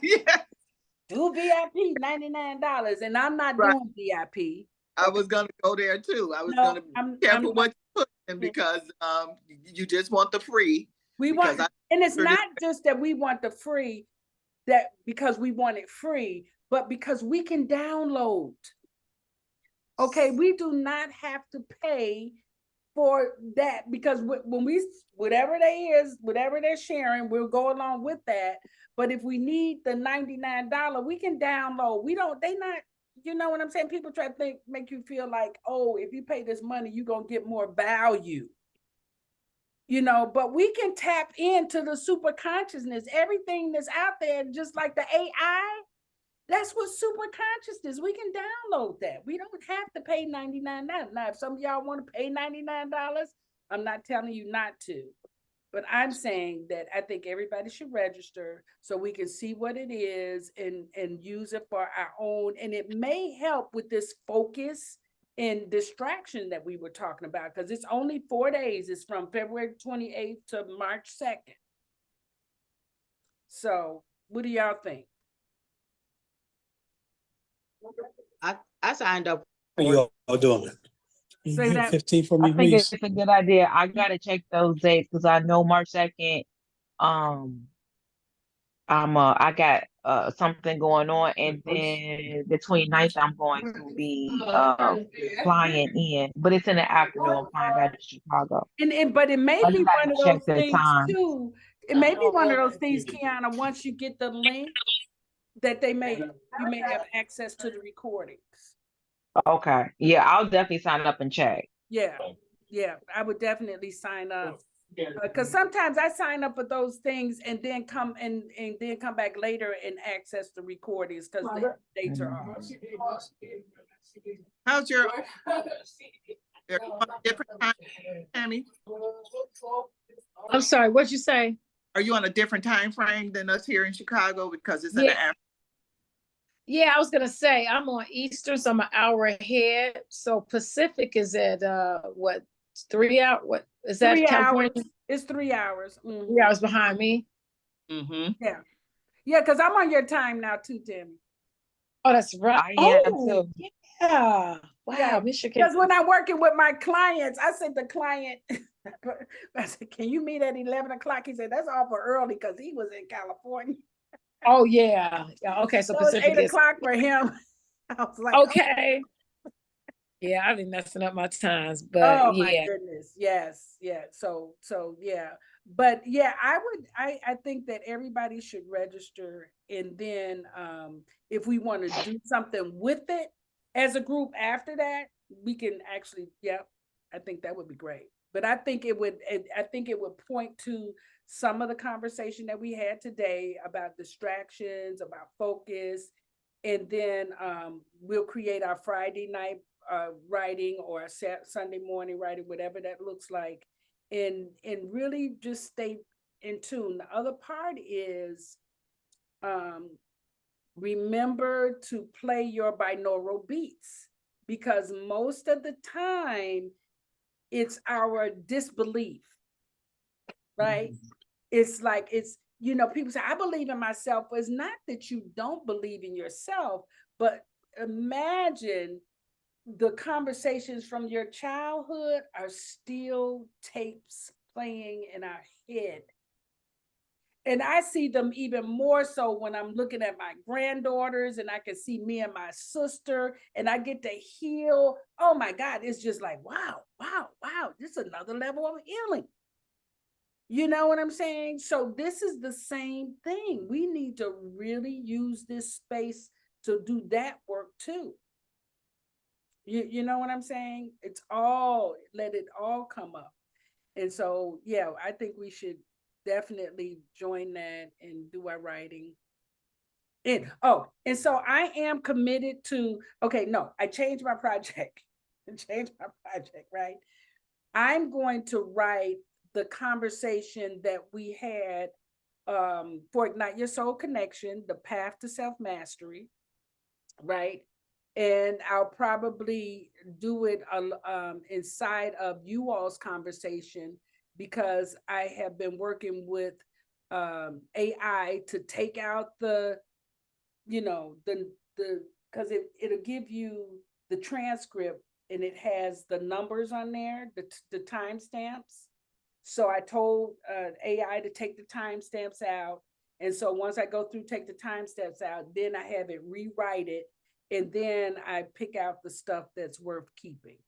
S4: yeah,
S1: Do VIP $99, and I'm not
S4: Right.
S1: doing VIP.
S4: I was gonna go there too. I was
S1: No,
S4: gonna be careful what you put in, because you just want the free.
S1: We want, and it's not just that we want the free, that because we want it free, but because we can download. Okay, we do not have to pay for that, because when we, whatever they're sharing, we'll go along with that. But if we need the $99, we can download. They not, you know what I'm saying? People try to make you feel like, oh, if you pay this money, you're gonna get more value. You know, but we can tap into the super consciousness, everything that's out there, just like the AI. That's what super consciousness. We can download that. We don't have to pay $99. Now, if some of y'all want to pay $99, I'm not telling you not to. But I'm saying that I think everybody should register so we can see what it is and use it for our own. And it may help with this focus and distraction that we were talking about, because it's only 4 days. It's from February 28th to March 2nd. So what do y'all think?
S6: I signed up.
S8: How you all doing?
S1: Say that.
S8: 15 for me,
S3: I think
S8: please.
S3: it's a good idea. I gotta check those dates because I know March 2nd. I got something going on, and then the 29th I'm going to be flying in, but it's in the afternoon. I'm flying back to Chicago.
S1: But it may
S3: I
S1: be
S3: just gotta
S1: one of
S3: check
S1: those
S3: the
S1: things
S3: time.
S1: too. It may be one of those things, Kiana, once you get the link, that you may have access to the recordings.
S3: Okay. Yeah, I'll definitely sign up and check.
S1: Yeah, I would definitely sign up. Because sometimes I sign up for those things and then come back later and access the recordings because the dates are off.
S4: How's your different time, Tammy?
S2: I'm sorry, what'd you say?
S4: Are you on a different time frame than us here in Chicago, because it's in the afternoon?
S2: Yeah, I was gonna say I'm on Eastern, so I'm an hour ahead. So Pacific is at what, 3 hours? What is that?
S1: 3
S2: California?
S1: hours. It's 3 hours. Mm-hmm.
S2: 3 hours behind me.
S4: Mm-hmm.
S1: Yeah, because I'm on your time now too, Tammy.
S2: Oh, that's right.
S3: I am too.
S2: Yeah. Wow,
S1: Yeah, because when I'm working with my clients, I said the client, I said, can you meet at 11 o'clock? He said, that's awful early, because he was in California.
S2: Oh, yeah. Okay, so
S1: it was
S2: Pacific
S1: 8
S2: is
S1: o'clock for him. I was like,
S2: okay. Yeah, I've been messing up my times, but
S1: oh
S2: yeah.
S1: my goodness. Yes. Yeah. So yeah. But yeah, I think that everybody should register, and then if we want to do something with it as a group after that, we can actually, I think that would be great. But I think it would point to some of the conversation that we had today about distractions, about focus, and then we'll create our Friday night writing or a Sunday morning writing, whatever that looks like, and really just stay in tune. The other part is remember to play your binaural beats, because most of the time it's our disbelief, right? It's like, people say, I believe in myself. But it's not that you don't believe in yourself, but imagine the conversations from your childhood are still tapes playing in our head. And I see them even more so when I'm looking at my granddaughters, and I can see me and my sister, and I get to heal. Oh my God, it's just like, wow, this is another level of healing. You know what I'm saying? So this is the same thing. We need to really use this space to do that work too. You know what I'm saying? It's all, let it all come up. And so, yeah, I think we should definitely join that and do our writing. And so I am committed to, okay, no, I changed my project. I changed my project, right? I'm going to write the conversation that we had for Ignite Your Soul Connection, the path to self-mastery, right? And I'll probably do it inside of you all's conversation, because I have been working with AI to take out the, because it'll give you the transcript, and it has the numbers on there, the timestamps. So I told AI to take the timestamps out. And so once I go through, take the timestamps out, then I have it rewrite it. And then I pick out the stuff that's worth keeping.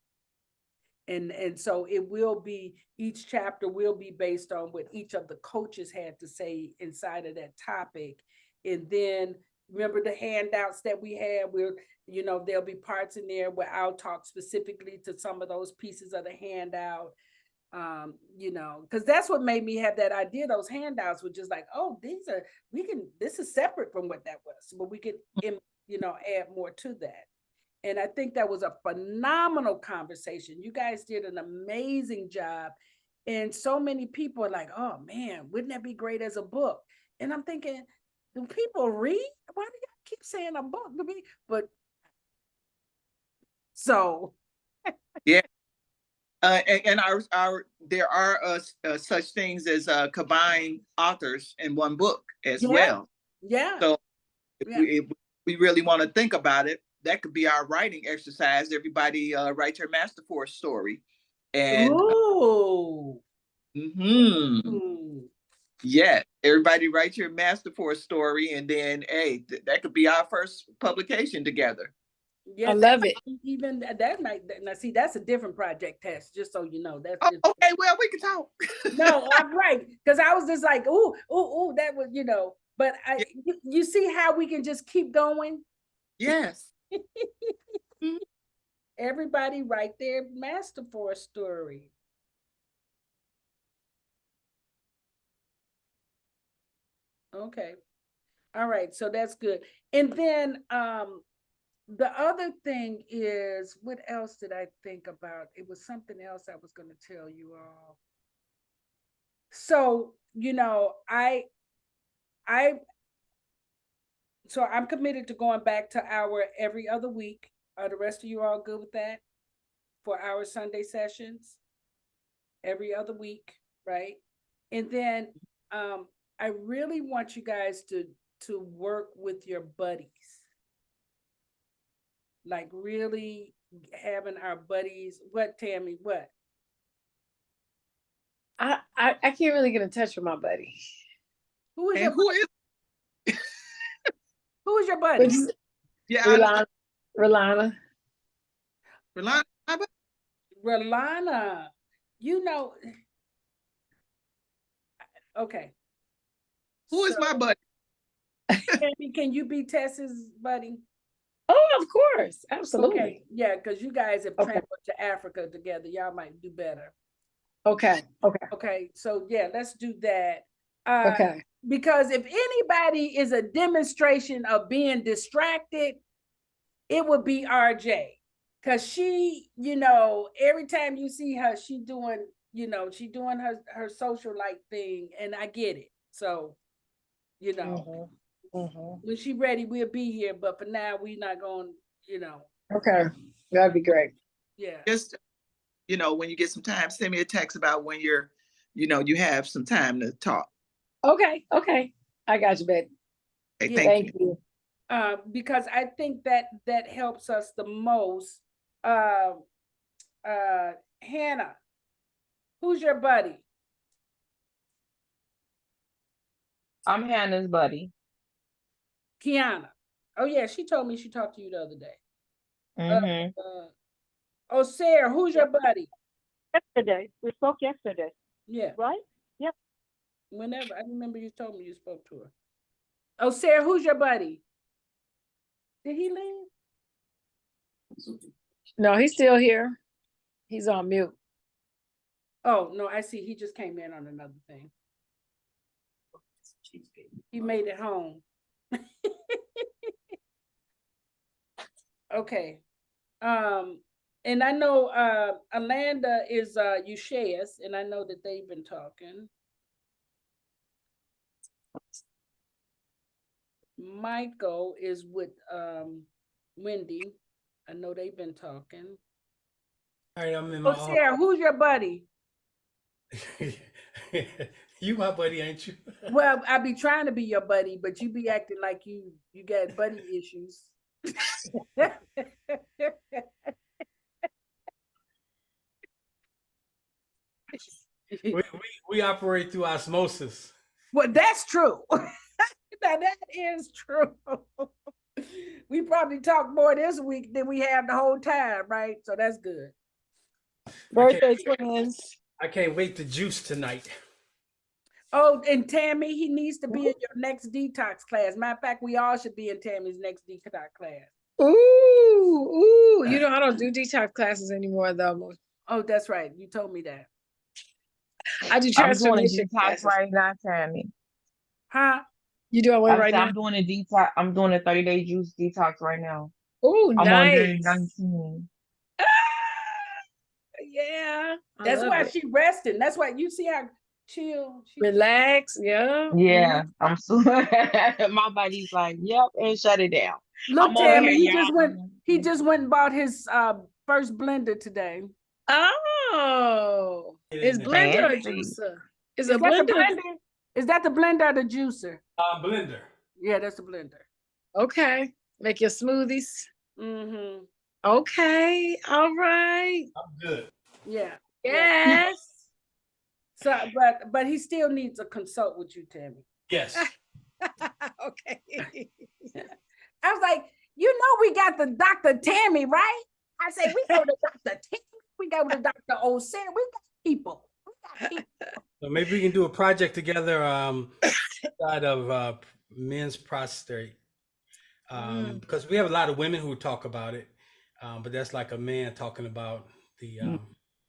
S1: And so it will be, each chapter will be based on what each of the coaches had to say inside of that topic. And then remember the handouts that we had, where, there'll be parts in there where I'll talk specifically to some of those pieces of the handout. Because that's what made me have that idea. Those handouts were just like, oh, this is separate from what that was, but we could, add more to that. And I think that was a phenomenal conversation. You guys did an amazing job. And so many people are like, oh man, wouldn't that be great as a book? And I'm thinking, do people read? Why do y'all keep saying a book to me? But so
S4: Yeah. And our there are such things as combined authors in one book as well.
S1: Yeah.
S4: So if we really want to think about it, that could be our writing exercise. Everybody write your Master Force story. And yeah, everybody write your Master Force story, and then hey, that could be our first publication together.
S1: Yeah,
S2: I love it.
S1: Even that might, now see, that's a different project test, just so you know. That's
S4: okay, well, we can talk.
S1: No, I'm right. Because I was just like, ooh, that was, but you see how we can just keep going?
S4: Yes.
S1: Everybody write their Master Force story. Okay. All right. So that's good. And then the other thing is, what else did I think about? It was something else I was going to tell you all. So, so I'm committed to going back to our every other week. Are the rest of you all good with that? For our Sunday sessions? Every other week, right? And then I really want you guys to work with your buddies. Like really having our buddies. What, Tammy? What?
S2: I can't really get in touch with my buddy.
S1: Who is who is your buddy?
S2: Yeah, Rolana.
S1: Rolana. Okay.
S4: Who is my buddy?
S1: Can you be Tess's buddy?
S2: Oh, of course. Absolutely.
S1: Okay. Yeah, because you guys have traveled to Africa together. Y'all might do better.
S2: Okay.
S1: So yeah, let's do that.
S2: Okay.
S1: Because if anybody is a demonstration of being distracted, it would be RJ. Because she, every time you see her, she doing her social thing, and I get it. So, when she ready, we'll be here. But for now, we're not going,
S2: Okay. That'd be great.
S1: Yeah.
S4: Just, when you get some time, send me a text about when you have some time to talk.
S2: Okay. I got you, babe.
S4: Hey, thank you.
S1: Because I think that helps us the most. Hannah, who's your buddy?
S3: I'm Hannah's buddy.
S1: Kiana. Oh yeah, she told me she talked to you the other day. Sarah, who's your buddy?
S7: Yesterday. We spoke yesterday.
S1: Yeah.
S7: Right? Yep.
S1: Whenever. I remember you told me you spoke to her. Oh, Sarah, who's your buddy? Did he leave?
S2: No, he's still here. He's on mute.
S1: Oh, no, I see. He just came in on another thing. He made it home. Okay. And I know Alanda is Usheas, and I know that they've been talking. Michael is with Wendy. I know they've been talking.
S8: All right, I'm in my
S1: Oh, Sarah, who's your buddy?
S8: You my buddy, ain't you?
S1: Well, I be trying to be your buddy, but you be acting like you got buddy issues.
S8: we operate through osmosis.
S1: Well, that's true. Now that is true. We probably talked more this week than we have the whole time, right? So that's good.
S2: Birthday twins.
S8: I can't wait to juice tonight.
S1: Oh, and Tammy, he needs to be in your next detox class. Matter of fact, we all should be in Tammy's next detox class.
S2: Ooh. You know, I don't do detox classes anymore, though.
S1: Oh, that's right. You told me that.
S2: I do
S3: I'm doing a
S2: transformation
S3: detox
S2: classes.
S3: right now, Tammy.
S1: Huh?
S2: You doing one right now?
S3: I'm doing a detox. I'm doing a 30-day juice detox right now.
S2: Ooh,
S3: I'm on day
S2: nice.
S3: 19.
S2: Yeah. I
S1: That's
S2: love
S1: why
S2: it.
S1: she resting. That's why you see how chill.
S2: Relax. Yeah.
S3: Yeah, I'm so my body's like, yep, and shut it down.
S1: Look,
S3: I'm over
S1: Tammy,
S3: here,
S1: he
S3: y'all.
S1: just went and bought his first blender today.
S2: Oh. Is blender or
S3: Fancy.
S2: juicer? Is
S1: Is
S2: a
S1: that the
S2: blender?
S1: blender? Is that the blender or the juicer?
S8: Blender.
S1: Yeah, that's the blender.
S2: Okay. Make your smoothies.
S1: Mm-hmm.
S2: Okay. All right.
S8: I'm good.
S1: Yeah.
S2: Yes.
S1: So, but he still needs to consult with you, Tammy.
S8: Yes.
S2: Okay.
S1: I was like, you know, we got the Dr. Tammy, right? I said, we go to Dr. Tammy. We go to Dr. Olsen. We got people.
S8: So maybe we can do a project together side of men's prostate. Because we have a lot of women who talk about it, but that's like a man talking about the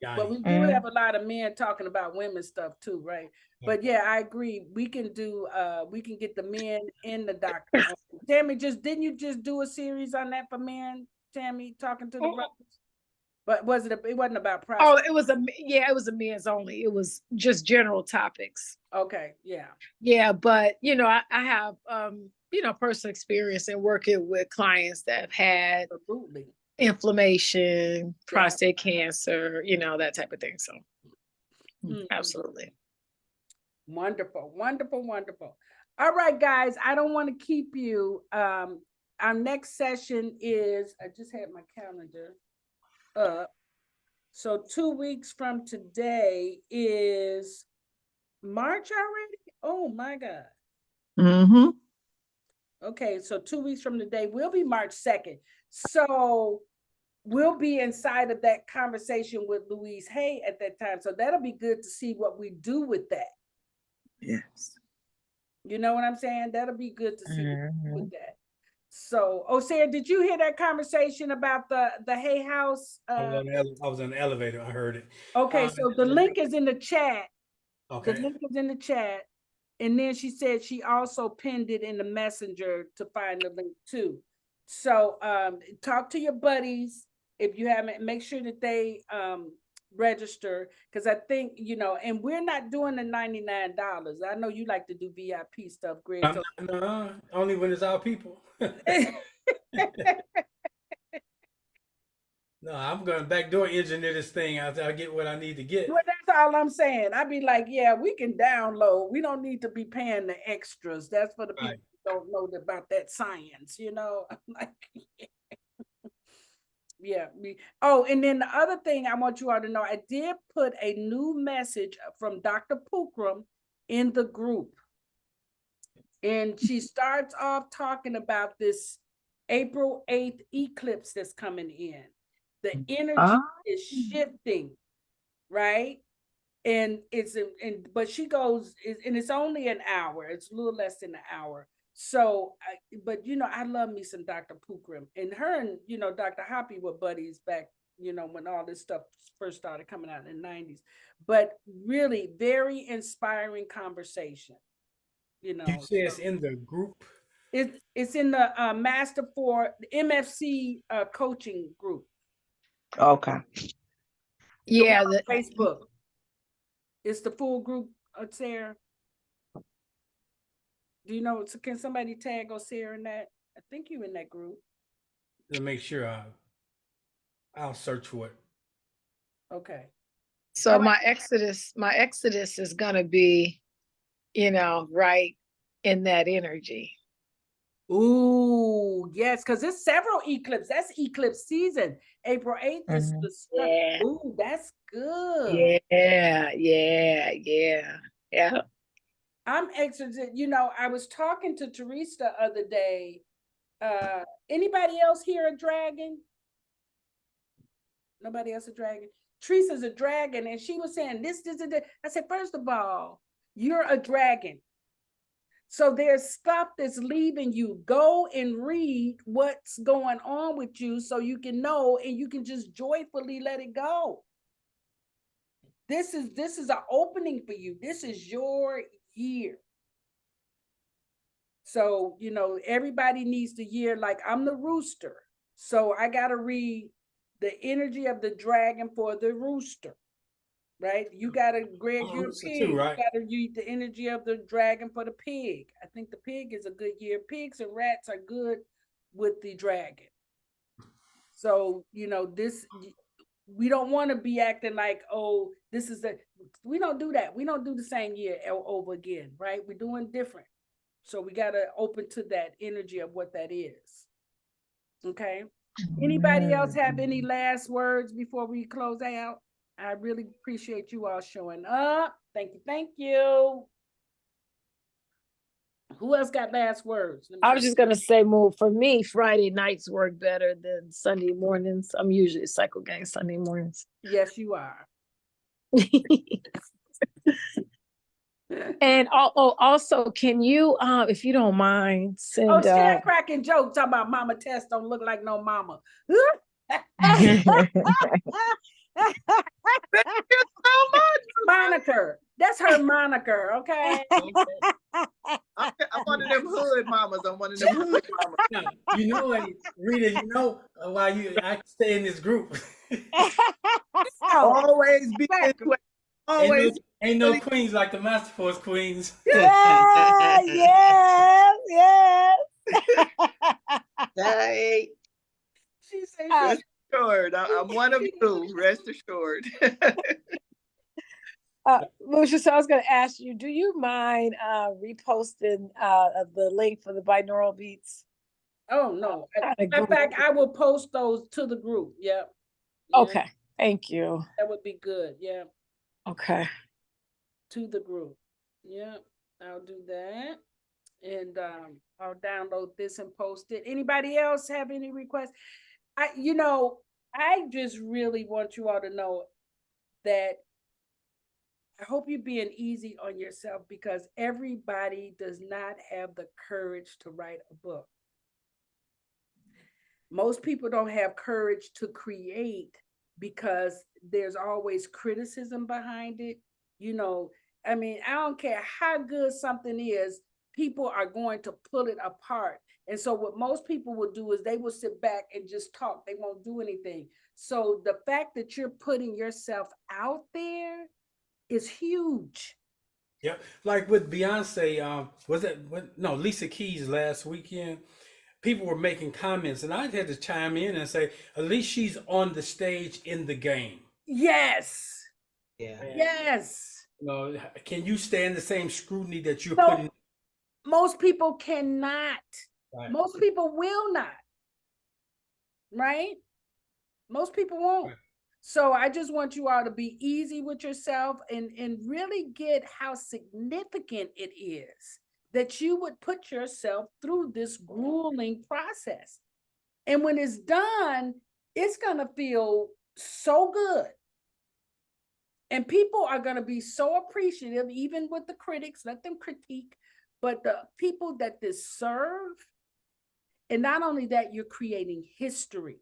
S1: But we do have a lot of men talking about women's stuff too, right? But yeah, I agree. We can do we can get the men in the doctor. Tammy, didn't you just do a series on that for men, Tammy, talking to the brothers? But it wasn't about prostate?
S2: Oh, it was a men's only. It was just general topics.
S1: Okay, yeah.
S2: Yeah, but you know, I have personal experience in working with clients that have had
S1: Absolutely.
S2: inflammation, prostate cancer, that type of thing. So absolutely.
S1: Wonderful, wonderful, wonderful. All right, guys, I don't want to keep you. Our next session is, I just had my calendar up. So 2 weeks from today is March already? Oh my God.
S2: Mm-hmm.
S1: Okay, so 2 weeks from today will be March 2nd. So we'll be inside of that conversation with Louise Hay at that time. So that'll be good to see what we do with that.
S2: Yes.
S1: You know what I'm saying? That'll be good to see what we do with that. So, Sarah, did you hear that conversation about the Hay House?
S8: I was in the elevator. I heard it.
S1: Okay, so the link is in the chat.
S8: Okay.
S1: The link is in the chat. And then she said she also pinned it in the messenger to find the link too. So talk to your buddies. If you haven't, make sure that they register, because I think, and we're not doing the $99. I know you like to do VIP stuff, Greg.
S8: No, only when it's our people. No, I'm going to backdoor engineer this thing. I'll get what I need to get.
S1: Well, that's all I'm saying. I'd be like, yeah, we can download. We don't need to be paying the extras. That's for the people who don't know about that science, I'm like, yeah. And then the other thing I want you all to know, I did put a new message from Dr. Pookrum in the group. And she starts off talking about this April 8th eclipse that's coming in. The energy is shifting, right? And but she goes, and it's only an hour. It's a little less than an hour. So, but you know, I love me some Dr. Pookrum, and her and you know Dr. Hoppy were buddies back, you know, when all this stuff first started coming out in the 90s. But really, very inspiring conversation. You
S8: You
S1: know,
S8: say it's in the group.
S1: it's in the Master for the MFC coaching group.
S3: Okay.
S2: Yeah,
S1: The Facebook. It's the full group, Sarah. Do you know? So can somebody tag Sarah in that? I think you in that group.
S8: To make sure I'll search for it.
S1: Okay.
S2: so my exodus is gonna be, right in that energy.
S1: Ooh, yes, because it's several eclipses. That's eclipse season. April 8th is the stuff.
S2: Yeah.
S1: Ooh, that's good.
S2: Yeah.
S1: I'm exiting. You know, I was talking to Teresa the other day. Anybody else here a dragon? Nobody else a dragon? Teresa's a dragon, and she was saying this. I said, first of all, you're a dragon. So there's stuff that's leaving you. Go and read what's going on with you so you can know and you can just joyfully let it go. This is an opening for you. This is your year. So, you know, everybody needs the year. Like I'm the rooster. So I got to read the energy of the dragon for the rooster. Right? You gotta, Greg, you're a pig.
S8: Too, right?
S1: You gotta read the energy of the dragon for the pig. I think the pig is a good year. Pigs and rats are good with the dragon. So, you know, we don't want to be acting like, oh, this is we don't do that. We don't do the same year over again, right? We're doing different. So we gotta open to that energy of what that is. Okay. Anybody else have any last words before we close out? I really appreciate you all showing up. Thank you. Thank you. Who else got last words?
S2: I was just gonna say, more for me, Friday nights work better than Sunday mornings. I'm usually a cycle gang Sunday mornings.
S1: Yes, you are.
S2: And also, can you, if you don't mind, send?
S1: Oh, she cracking jokes talking about Mama Tess don't look like no mama. Moniker. That's her moniker, okay?
S4: I'm one of them hood mamas. I'm one of them hood mamas.
S8: Now, you know, Rita, you know why I stay in this group.
S4: Always be this way. Always.
S8: Ain't no queens like the Master Force queens.
S2: Yeah, yes.
S3: Hey.
S1: She said
S4: Rest assured, I'm one of you. Rest assured.
S2: Lucia, so I was going to ask you, do you mind reposting the link for the binaural beats?
S1: Oh, no. In fact, I will post those to the group. Yep.
S2: Okay. Thank you.
S1: That would be good. Yeah.
S2: Okay.
S1: To the group. Yeah. I'll do that. And I'll download this and post it. Anybody else have any requests? I just really want you all to know that I hope you're being easy on yourself because everybody does not have the courage to write a book. Most people don't have courage to create because there's always criticism behind it. You know, I mean, I don't care how good something is, people are going to pull it apart. And so what most people will do is they will sit back and just talk. They won't do anything. So the fact that you're putting yourself out there is huge.
S8: Yep. Like with Beyonce, Lisa Keys last weekend, people were making comments and I had to chime in and say, at least she's on the stage in the game.
S1: Yes.
S3: Yeah.
S1: Yes.
S8: You know, can you stand the same scrutiny that you're putting?
S1: Most people cannot.
S8: Right.
S1: Most people will not. Right? Most people won't. Right. So I just want you all to be easy with yourself and really get how significant it is that you would put yourself through this grueling process. And when it's done, it's going to feel so good. And people are going to be so appreciative, even with the critics, let them critique. but the people that this serve, and not only that, you're creating history.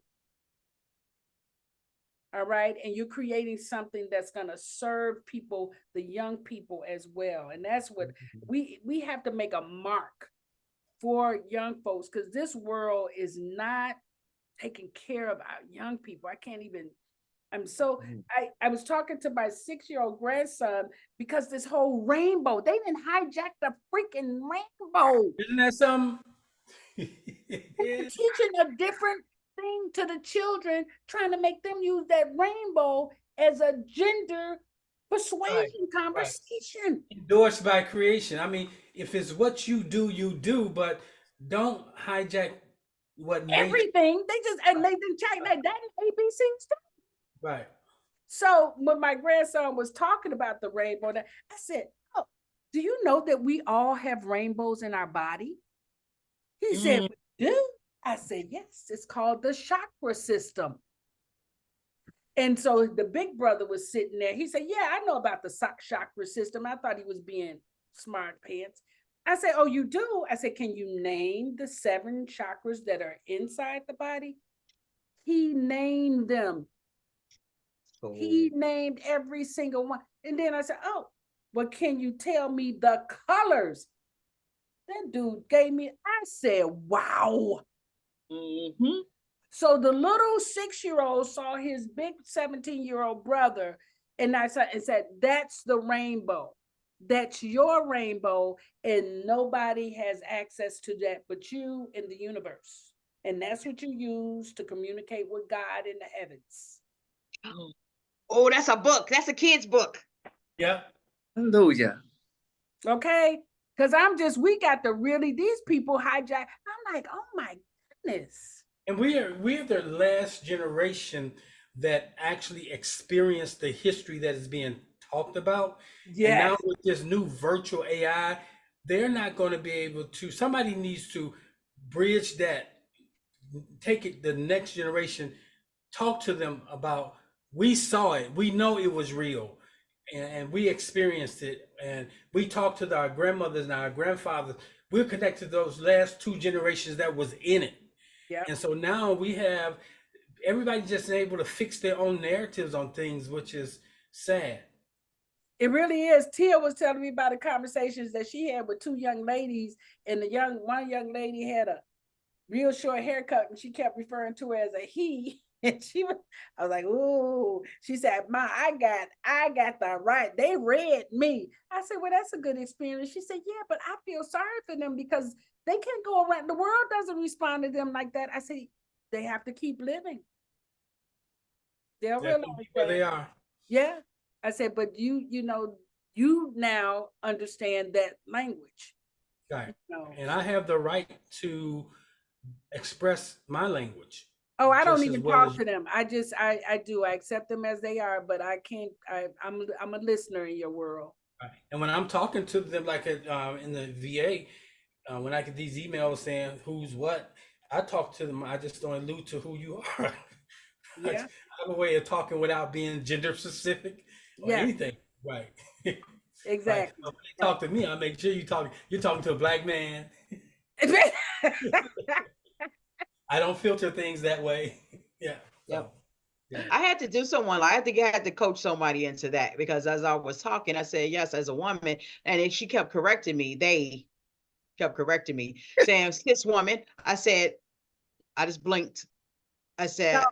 S1: All right. And you're creating something that's going to serve people, the young people as well. And that's what we have to make a mark for young folks, because this world is not taking care of our young people. I can't even, I was talking to my 6-year-old grandson because this whole rainbow, they didn't hijack the freaking rainbow.
S8: Isn't that something?
S1: They're teaching a different thing to the children, trying to make them use that rainbow as a gender persuasion conversation.
S8: Endorsed by creation. I mean, if it's what you do, but don't hijack what
S1: everything. They just, and they didn't check that in ABCs too.
S8: Right.
S1: So when my grandson was talking about the rainbow, I said, "Oh, do you know that we all have rainbows in our body?" He said, "We do." I said, "Yes, it's called the chakra system." And so the big brother was sitting there. He said, "Yeah, I know about the chakra system." I thought he was being smart pants. I said, "Oh, you do?" I said, "Can you name the 7 chakras that are inside the body?" He named them. Oh. He named every single one. And then I said, "Oh, well, can you tell me the colors?" That dude gave me, I said, "Wow." Mm-hmm. So the little 6-year-old saw his big 17-year-old brother, and I said, "That's the rainbow. That's your rainbow, and nobody has access to that but you in the universe. And that's what you use to communicate with God in the heavens."
S3: Oh, that's a book. That's a kid's book.
S8: Yeah.
S4: Hallelujah.
S1: Okay? Because we got to really, these people hijack. I'm like, oh my goodness.
S8: And we're the last generation that actually experienced the history that is being talked about. Yes. And now with this new virtual AI, they're not going to be able to, somebody needs to bridge that, take it the next generation, talk to them about, we saw it, we know it was real, and we experienced it, and we talked to our grandmothers and our grandfathers. We're connected to those last 2 generations that was in it. Yeah. And so now we have everybody just able to fix their own narratives on things, which is sad.
S1: It really is. Tia was telling me about the conversations that she had with 2 young ladies, and one young lady had a real short haircut, and she kept referring to her as a he. And I was like, "Ooh." She said, "Ma, I got the right. They read me." I said, "Well, that's a good experience." She said, "Yeah, but I feel sorry for them because they can't go around. The world doesn't respond to them like that." I said, "They have to keep living. They'll realize
S8: where they are."
S1: Yeah. I said, "But you now understand that language."
S8: Right. And I have the right to express my language.
S1: Oh, I don't even talk to them. I accept them as they are, but I can't, I'm a listener in your world.
S8: Right. And when I'm talking to them, like in the VA, when I get these emails saying who's what, I talk to them. I just don't allude to who you are. Yeah. I have a way of talking without being gender specific or anything. Right.
S1: Exactly.
S8: Right. So when they talk to me, I make sure you're talking to a Black man. I don't filter things that way. Yeah.
S3: Yep. Yeah. I had to do someone. I had to coach somebody into that, because as I was talking, I said, yes, as a woman, and she kept correcting me. They kept correcting me, saying cis woman. I said, I just blinked. I said,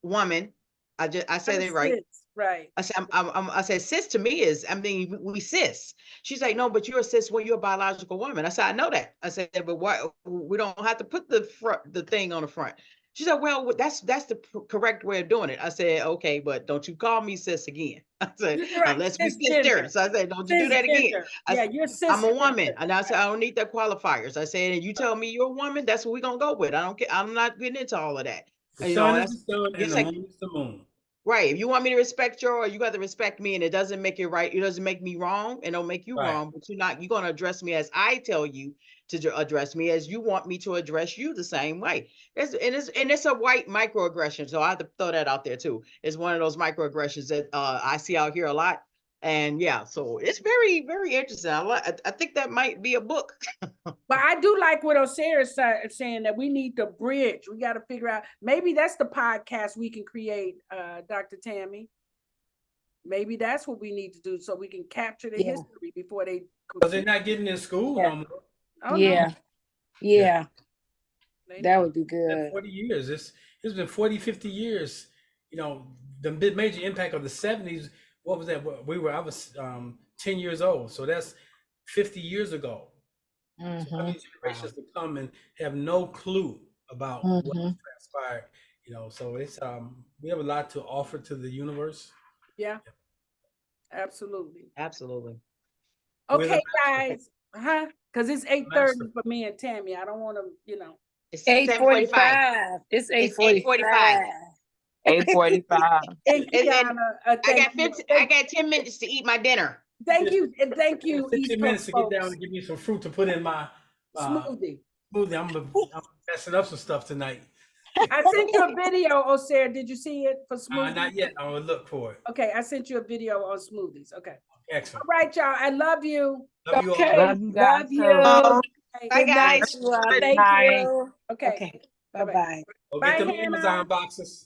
S3: woman. I said it right.
S1: Cis, right.
S3: I said, I said, cis to me is, we cis. She's like, "No, but you're a cis when you're a biological woman." I said, "I know that." I said, "But why we don't have to put the thing on the front?" She said, "Well, that's the correct way of doing it." I said, "Okay, but don't you call me cis again." I said, "Unless we sister." So I said, "Don't you do that again."
S1: You're cis.
S3: I'm a woman, and I said, "I don't need that qualifiers." I said, "And you tell me you're a woman, that's what we're gonna go with. I don't care. I'm not getting into all of that."
S8: The sun is the sun, and the moon is the moon.
S3: Right. If you want me to respect you got to respect me, and it doesn't make it right. It doesn't make me wrong, and don't make you wrong. But you're going to address me as I tell you to address me, as you want me to address you the same way. It's a white microaggression. So I have to throw that out there too. It's one of those microaggressions that I see out here a lot.
S6: And yeah, so it's very, very interesting. I think that might be a book.
S1: But I do like what Osara is saying, that we need to bridge. We got to figure out, maybe that's the podcast we can create, Dr. Tammy. Maybe that's what we need to do, so we can capture the
S2: Yeah.
S1: history before they.
S8: Because they're not getting in school
S2: Yeah.
S8: no more.
S1: Oh,
S2: Yeah. Yeah.
S1: no.
S2: That would be
S8: It's been
S2: good.
S8: 40 years. It's been 40, 50 years. You know, the major impact of the 70s, what was that? I was 10 years old. So that's 50 years ago. So
S2: Mhm.
S8: these generations to come and have no clue about what
S2: Mhm.
S8: transpired. You know, so it's we have a lot to offer to the universe.
S1: Yeah, absolutely.
S6: Absolutely.
S8: We're the
S1: Okay,
S8: master.
S1: guys, because it's 8:30 for me and Tammy. I don't want to,
S6: It's
S2: 8:45.
S6: 7:45.
S2: It's
S6: It's
S2: 8:45.
S3: 8:45.
S1: And
S6: And
S1: Kiana,
S6: I
S1: thank
S6: got
S1: you.
S6: 15, I got 10 minutes to eat my dinner.
S1: Thank you, and thank you,
S8: 15
S1: East
S8: minutes
S1: Coast
S8: to get down
S1: folks.
S8: and give me some fruit to put in my
S1: Smoothie.
S8: smoothie. I'm messing up some stuff tonight.
S1: I sent you a video, Osara. Did you see it for smoothie?
S8: Not yet. I will look for it.
S1: Okay, I sent you a video on smoothies. Okay.
S8: Excellent.
S1: All right, y'all. I love you.
S8: Love you all.
S2: Okay.
S3: Love you guys
S2: Love
S3: too.
S2: you.
S1: Okay.
S6: Bye,
S2: Good night,
S6: guys.
S2: you all.
S3: Good
S2: Thank
S3: night.
S2: you.
S1: Okay.
S2: Okay.
S1: Bye-bye.
S2: Bye-bye.
S8: Go
S1: Bye,
S8: get them
S1: Hannah.
S8: Amazon boxes.